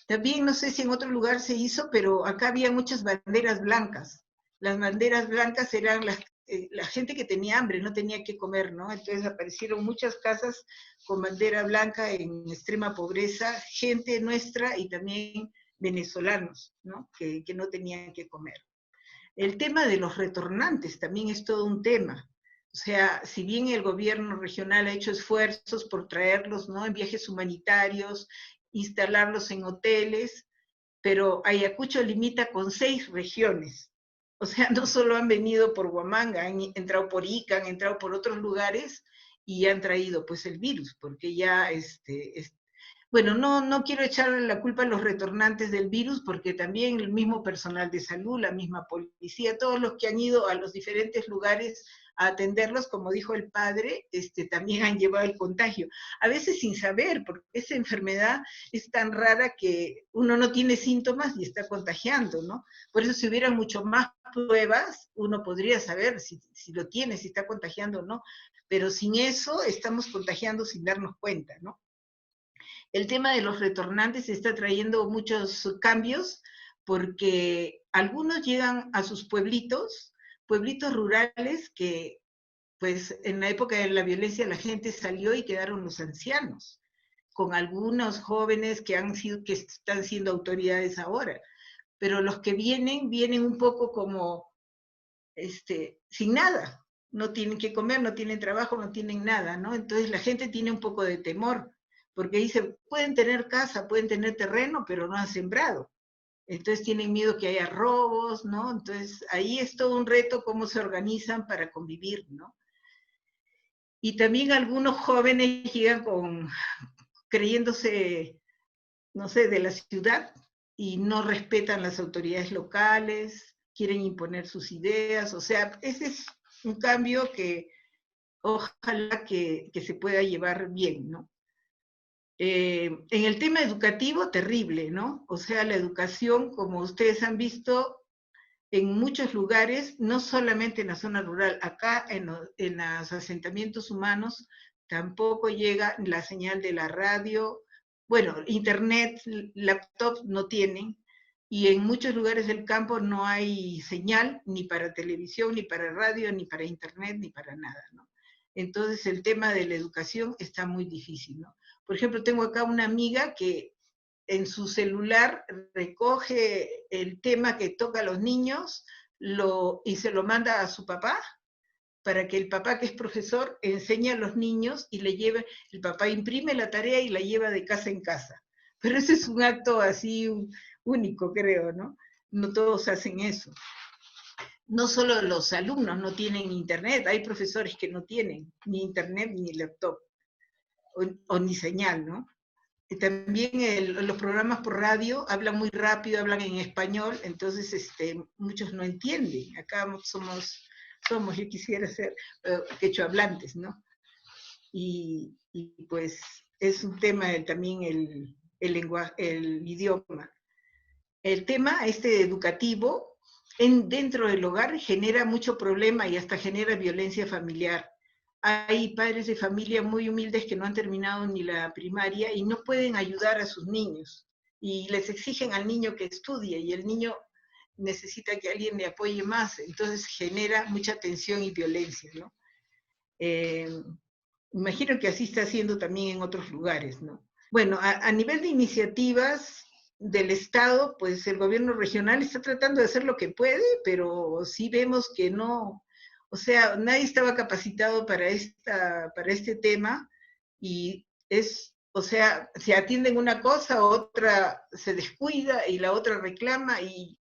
También no sé si en otro lugar se hizo, pero acá había muchas banderas blancas. Las banderas blancas eran la gente que tenía hambre, no tenía que comer, ¿no? Entonces aparecieron muchas casas con bandera blanca en extrema pobreza, gente nuestra y también venezolanos, ¿no? Que no tenían que comer. El tema de los retornantes también es todo un tema. O sea, si bien el gobierno regional ha hecho esfuerzos por traerlos, ¿no? En viajes humanitarios, instalarlos en hoteles, pero Ayacucho limita con 6 regiones. O sea, no solo han venido por Huamanga, han entrado por Ica, han entrado por otros lugares y han traído pues el virus, porque ya bueno, no quiero echarle la culpa a los retornantes del virus, porque también el mismo personal de salud, la misma policía, todos los que han ido a los diferentes lugares a atenderlos, como dijo el padre, también han llevado el contagio. A veces sin saber, porque esa enfermedad es tan rara que uno no tiene síntomas y está contagiando, ¿no? Por eso si hubiera mucho más pruebas, uno podría saber si lo tiene, si está contagiando o no, pero sin eso estamos contagiando sin darnos cuenta, ¿no? El tema de los retornantes está trayendo muchos cambios porque algunos llegan a sus pueblitos rurales que, pues, en la época de la violencia la gente salió y quedaron los ancianos, con algunos jóvenes que están siendo autoridades ahora. Pero los que vienen un poco como, sin nada. No tienen que comer, no tienen trabajo, no tienen nada, ¿no? Entonces la gente tiene un poco de temor, porque dice, pueden tener casa, pueden tener terreno, pero no han sembrado. Entonces tienen miedo que haya robos, ¿no? Entonces ahí es todo un reto cómo se organizan para convivir, ¿no? Y también algunos jóvenes llegan creyéndose, no sé, de la ciudad y no respetan las autoridades locales, quieren imponer sus ideas, o sea, ese es un cambio que ojalá que se pueda llevar bien, ¿no? En el tema educativo, terrible, ¿no? O sea, la educación, como ustedes han visto, en muchos lugares, no solamente en la zona rural, acá en los asentamientos humanos, tampoco llega la señal de la radio, bueno, internet, laptop no tienen, y en muchos lugares del campo no hay señal ni para televisión, ni para radio, ni para internet, ni para nada, ¿no? Entonces el tema de la educación está muy difícil, ¿no? Por ejemplo, tengo acá una amiga que en su celular recoge el tema que toca a los niños y se lo manda a su papá, para que el papá, que es profesor, enseñe a los niños y el papá imprime la tarea y la lleva de casa en casa. Pero ese es un acto así único, creo, ¿no? No todos hacen eso. No solo los alumnos no tienen internet, hay profesores que no tienen ni internet ni laptop, o ni señal, ¿no? Y también los programas por radio hablan muy rápido, hablan en español, entonces muchos no entienden. Acá somos yo quisiera ser quechua hablantes, ¿no? Y pues es un tema también el idioma. El tema educativo dentro del hogar genera mucho problema y hasta genera violencia familiar. Hay padres de familia muy humildes que no han terminado ni la primaria y no pueden ayudar a sus niños. Y les exigen al niño que estudie y el niño necesita que alguien le apoye más. Entonces genera mucha tensión y violencia, ¿no? Imagino que así está haciendo también en otros lugares, ¿no? Bueno, a nivel de iniciativas del Estado, pues el gobierno regional está tratando de hacer lo que puede, pero sí vemos que no. O sea, nadie estaba capacitado para este tema y o sea, se atienden una cosa, otra se descuida y la otra reclama y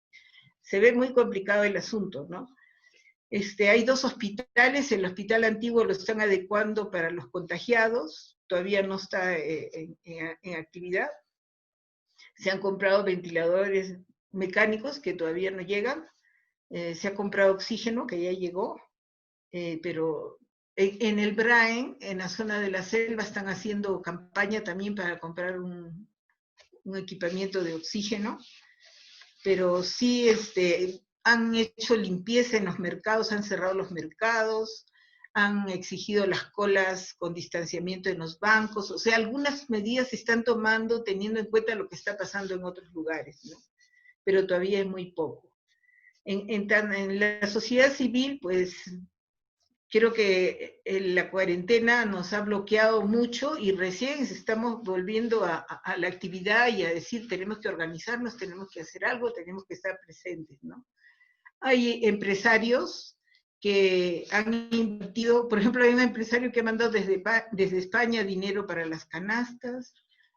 se ve muy complicado el asunto, ¿no? Hay 2 hospitales, el hospital antiguo lo están adecuando para los contagiados, todavía no está en actividad. Se han comprado ventiladores mecánicos que todavía no llegan, se ha comprado oxígeno que ya llegó, pero en el Braen, en la zona de la selva, están haciendo campaña también para comprar un equipamiento de oxígeno, pero sí han hecho limpieza en los mercados, han cerrado los mercados, han exigido las colas con distanciamiento en los bancos, o sea, algunas medidas se están tomando teniendo en cuenta lo que está pasando en otros lugares, ¿no? Pero todavía es muy poco. En la sociedad civil, pues creo que la cuarentena nos ha bloqueado mucho y recién estamos volviendo a la actividad y a decir tenemos que organizarnos, tenemos que hacer algo, tenemos que estar presentes, ¿no? Hay empresarios que han invertido, por ejemplo, hay un empresario que ha mandado desde España dinero para las canastas,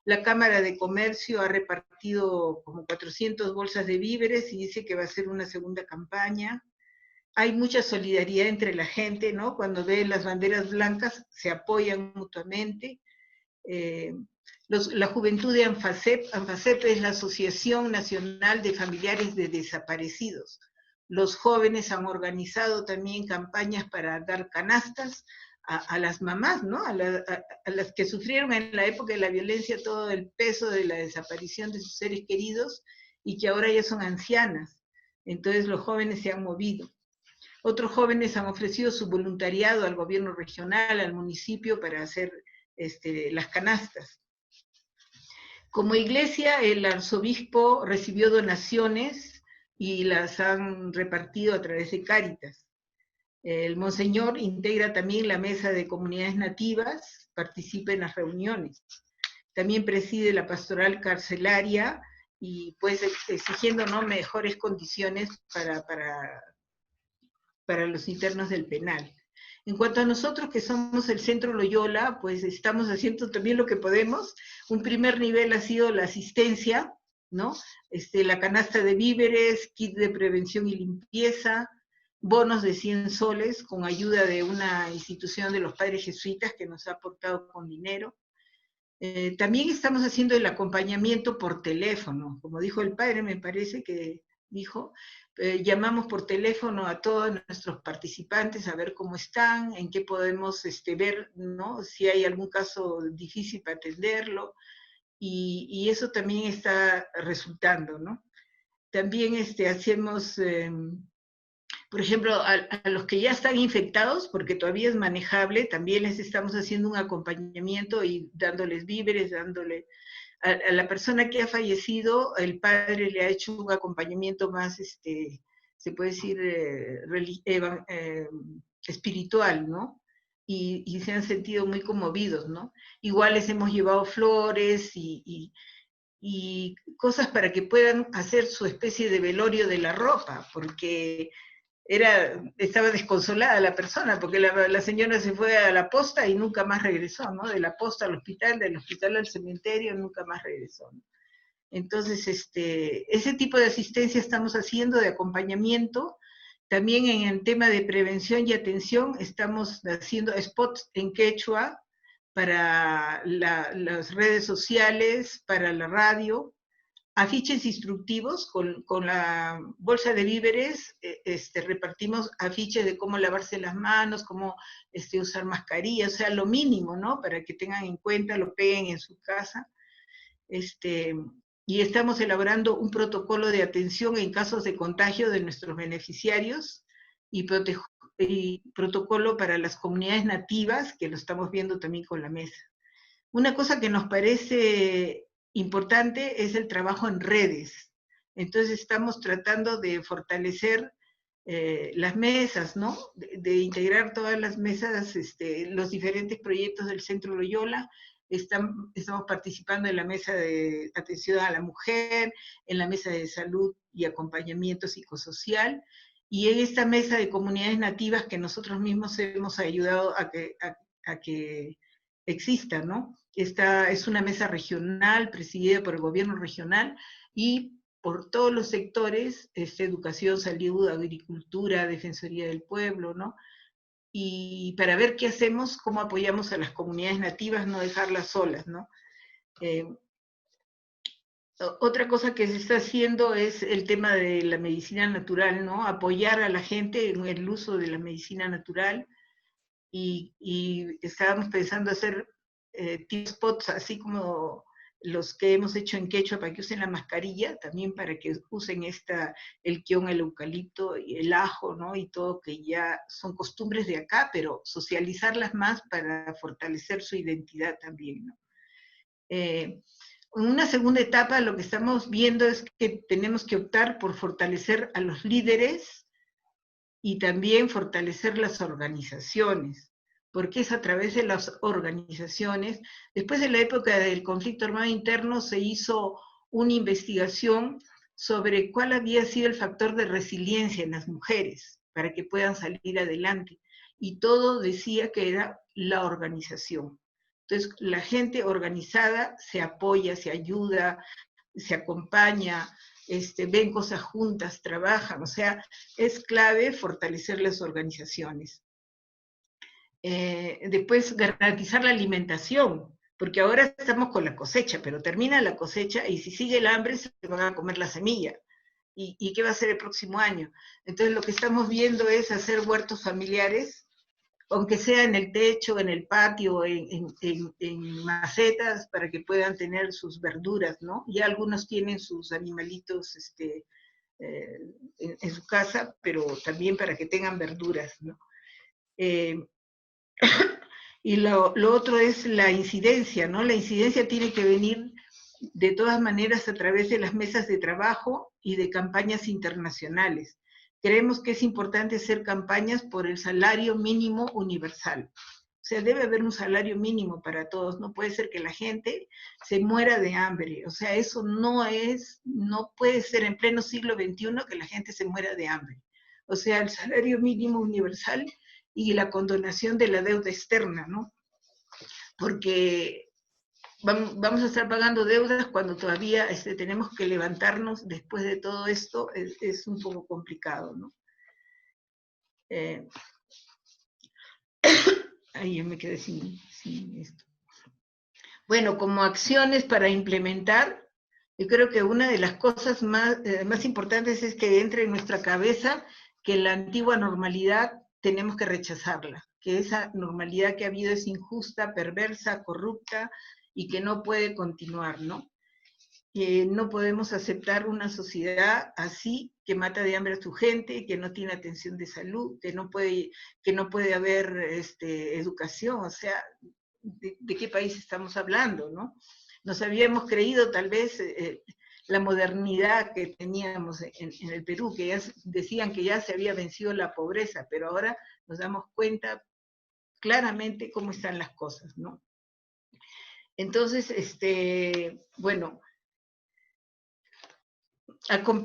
La Cámara de Comercio ha repartido como 400 bolsas de víveres y dice que va a hacer una segunda campaña. Hay mucha solidaridad entre la gente, ¿no? Cuando ve las banderas blancas, se apoyan mutuamente. La juventud de ANFACEP es la Asociación Nacional de Familiares de Desaparecidos. Los jóvenes han organizado también campañas para dar canastas a las mamás, ¿no? A las que sufrieron en la época de la violencia todo el peso de la desaparición de sus seres queridos y que ahora ya son ancianas. Entonces los jóvenes se han movido. Otros jóvenes han ofrecido su voluntariado al gobierno regional, al municipio, para hacer las canastas. Como iglesia, el arzobispo recibió donaciones y las han repartido a través de Cáritas. El monseñor integra también la mesa de comunidades nativas, participa en las reuniones. También preside la pastoral carcelaria y pues exigiendo, ¿no?, mejores condiciones para los internos del penal. En cuanto a nosotros, que somos el Centro Loyola, pues estamos haciendo también lo que podemos. Un primer nivel ha sido la asistencia, ¿no? La canasta de víveres, kit de prevención y limpieza, bonos de 100 soles con ayuda de una institución de los padres jesuitas que nos ha aportado con dinero. También estamos haciendo el acompañamiento por teléfono, como dijo el padre, me parece que dijo, llamamos por teléfono a todos nuestros participantes a ver cómo están, en qué podemos ver, ¿no?, si hay algún caso difícil para atenderlo, y eso también está resultando, ¿no? También hacemos, por ejemplo, a los que ya están infectados, porque todavía es manejable, también les estamos haciendo un acompañamiento y dándoles víveres, dándole a la persona que ha fallecido, el padre le ha hecho un acompañamiento más, se puede decir, espiritual, ¿no? Y se han sentido muy conmovidos, ¿no? Igual les hemos llevado flores y cosas para que puedan hacer su especie de velorio de la ropa, porque estaba desconsolada la persona, porque la señora se fue a la posta y nunca más regresó, ¿no? De la posta al hospital, del hospital al cementerio, nunca más regresó, ¿no? Entonces, ese tipo de asistencia estamos haciendo, de acompañamiento. También en el tema de prevención y atención estamos haciendo spots en quechua para las redes sociales, para la radio, afiches instructivos. Con la bolsa de víveres repartimos afiches de cómo lavarse las manos, cómo usar mascarilla, o sea, lo mínimo, ¿no? Para que tengan en cuenta, lo peguen en su casa. Y estamos elaborando un protocolo de atención en casos de contagio de nuestros beneficiarios y protocolo para las comunidades nativas, que lo estamos viendo también con la mesa. Una cosa que nos parece importante es el trabajo en redes. Entonces estamos tratando de fortalecer las mesas, ¿no? De integrar todas las mesas, los diferentes proyectos del Centro Loyola. Estamos participando en la mesa de atención a la mujer, en la mesa de salud y acompañamiento psicosocial, y en esta mesa de comunidades nativas que nosotros mismos hemos ayudado a que exista, ¿no? Esta es una mesa regional presidida por el gobierno regional y por todos los sectores, educación, salud, agricultura, defensoría del pueblo, ¿no? Y para ver qué hacemos, cómo apoyamos a las comunidades nativas, no dejarlas solas, ¿no? Otra cosa que se está haciendo es el tema de la medicina natural, ¿no? Apoyar a la gente en el uso de la medicina natural, y estábamos pensando hacer spots así como los que hemos hecho en quechua para que usen la mascarilla, también para que usen el quión, el eucalipto y el ajo, ¿no? Y todo, que ya son costumbres de acá, pero socializarlas más para fortalecer su identidad también, ¿no? En una segunda etapa lo que estamos viendo es que tenemos que optar por fortalecer a los líderes y también fortalecer las organizaciones, porque es a través de las organizaciones. Después de la época del conflicto armado interno se hizo una investigación sobre cuál había sido el factor de resiliencia en las mujeres para que puedan salir adelante, y todo decía que era la organización. Entonces, la gente organizada se apoya, se ayuda, se acompaña, ven cosas juntas, trabajan, o sea, es clave fortalecer las organizaciones. Después, garantizar la alimentación, porque ahora estamos con la cosecha, pero termina la cosecha y si sigue el hambre se van a comer la semilla. ¿Y qué va a ser el próximo año? Entonces lo que estamos viendo es hacer huertos familiares, aunque sea en el techo, en el patio, en macetas, para que puedan tener sus verduras, ¿no? Ya algunos tienen sus animalitos en su casa, pero también para que tengan verduras, ¿no? Y lo otro es la incidencia, ¿no? La incidencia tiene que venir de todas maneras a través de las mesas de trabajo y de campañas internacionales. Creemos que es importante hacer campañas por el salario mínimo universal. O sea, debe haber un salario mínimo para todos. No puede ser que la gente se muera de hambre. O sea, eso no puede ser en pleno siglo XXI que la gente se muera de hambre. O sea, el salario mínimo universal y la condonación de la deuda externa, ¿no? Porque vamos a estar pagando deudas cuando todavía tenemos que levantarnos después de todo esto, es un poco complicado, ¿no? Ahí yo me quedé sin esto. Bueno, como acciones para implementar, yo creo que una de las cosas más importantes es que entre en nuestra cabeza que la antigua normalidad tenemos que rechazarla, que esa normalidad que ha habido es injusta, perversa, corrupta, y que no puede continuar, ¿no? No podemos aceptar una sociedad así, que mata de hambre a su gente, que no tiene atención de salud, que no puede haber educación, o sea, ¿de qué país estamos hablando, no? Nos habíamos creído tal vez la modernidad que teníamos en el Perú, que ya decían que ya se había vencido la pobreza, pero ahora nos damos cuenta claramente cómo están las cosas, ¿no? Entonces, bueno,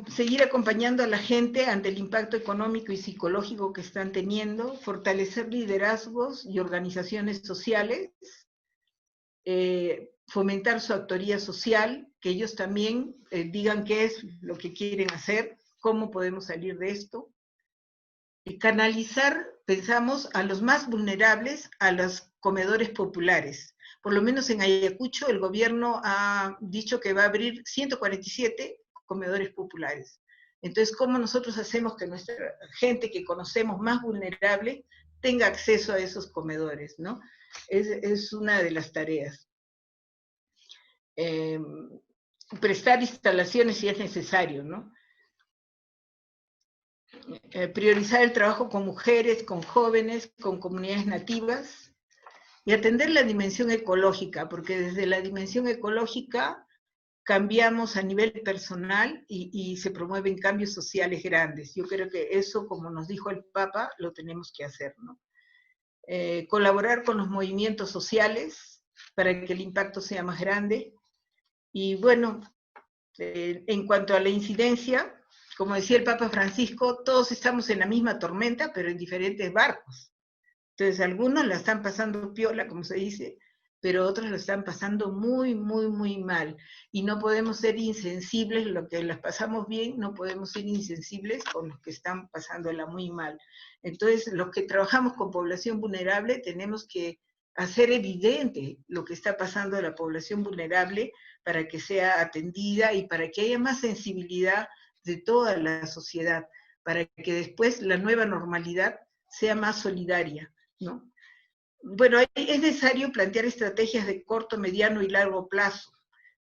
seguir acompañando a la gente ante el impacto económico y psicológico que están teniendo, fortalecer liderazgos y organizaciones sociales, fomentar su autoría social, que ellos también digan qué es lo que quieren hacer, cómo podemos salir de esto, y canalizar, pensamos, a los más vulnerables, a los comedores populares. Por lo menos en Ayacucho el gobierno ha dicho que va a abrir 147 comedores populares. Entonces, ¿cómo nosotros hacemos que nuestra gente que conocemos más vulnerable tenga acceso a esos comedores, ¿no? Es una de las tareas. Prestar instalaciones si es necesario, ¿no? Priorizar el trabajo con mujeres, con jóvenes, con comunidades nativas, y atender la dimensión ecológica, porque desde la dimensión ecológica cambiamos a nivel personal y se promueven cambios sociales grandes. Yo creo que eso, como nos dijo el Papa, lo tenemos que hacer, ¿no? Colaborar con los movimientos sociales para que el impacto sea más grande. Y bueno, en cuanto a la incidencia, como decía el Papa Francisco, todos estamos en la misma tormenta, pero en diferentes barcos. Entonces, algunos la están pasando piola, como se dice, pero otros lo están pasando muy, muy, muy mal. Y no podemos ser insensibles, lo que las pasamos bien, no podemos ser insensibles con los que están pasándola muy mal. Entonces, los que trabajamos con población vulnerable tenemos que hacer evidente lo que está pasando a la población vulnerable para que sea atendida y para que haya más sensibilidad de toda la sociedad, para que después la nueva normalidad sea más solidaria, ¿no? Bueno, es necesario plantear estrategias de corto, mediano y largo plazo,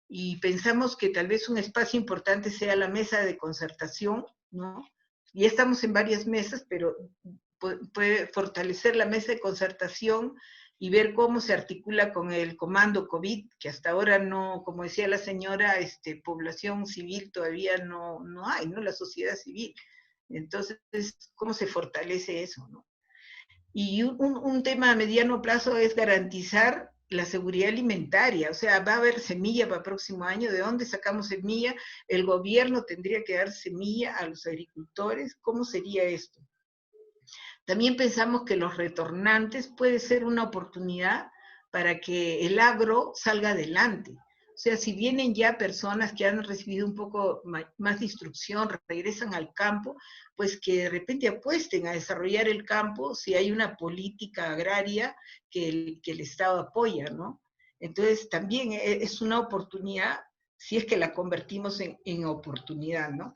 y pensamos que tal vez un espacio importante sea la mesa de concertación, ¿no? Ya estamos en varias mesas, pero puede fortalecer la mesa de concertación y ver cómo se articula con el comando COVID, que hasta ahora no, como decía la señora, población civil todavía no hay, ¿no? La sociedad civil. Entonces, ¿cómo se fortalece eso, no? Y un tema a mediano plazo es garantizar la seguridad alimentaria, o sea, va a haber semilla para el próximo año, ¿de dónde sacamos semilla? El gobierno tendría que dar semilla a los agricultores, ¿cómo sería esto? También pensamos que los retornantes puede ser una oportunidad para que el agro salga adelante. O sea, si vienen ya personas que han recibido un poco más de instrucción, regresan al campo, pues que de repente apuesten a desarrollar el campo si hay una política agraria que el Estado apoya, ¿no? Entonces también es una oportunidad si es que la convertimos en oportunidad, ¿no?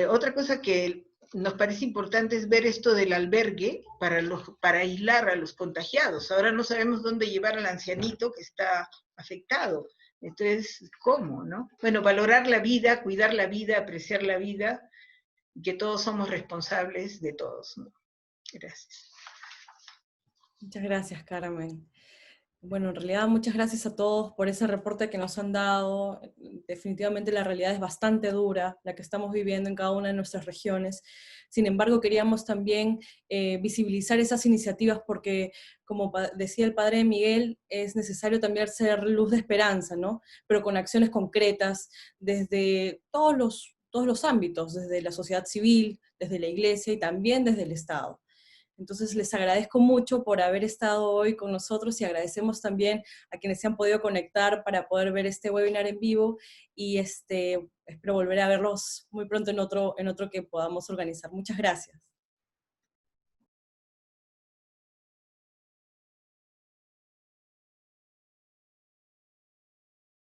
Otra cosa que nos parece importante es ver esto del albergue para aislar a los contagiados. Ahora no sabemos dónde llevar al ancianito que está afectado. Entonces, ¿cómo, no? Bueno, valorar la vida, cuidar la vida, apreciar la vida, que todos somos responsables de todos, ¿no? Gracias. Muchas gracias, Carmen. Bueno, en realidad muchas gracias a todos por ese reporte que nos han dado. Definitivamente la realidad es bastante dura, la que estamos viviendo en cada una de nuestras regiones. Sin embargo, queríamos también visibilizar esas iniciativas porque, como decía el padre Miguel, es necesario también ser luz de esperanza, ¿no? Pero con acciones concretas desde todos los ámbitos, desde la sociedad civil, desde la iglesia y también desde el Estado. Entonces les agradezco mucho por haber estado hoy con nosotros y agradecemos también a quienes se han podido conectar para poder ver este webinar en vivo y espero volver a verlos muy pronto en otro que podamos organizar. Muchas gracias.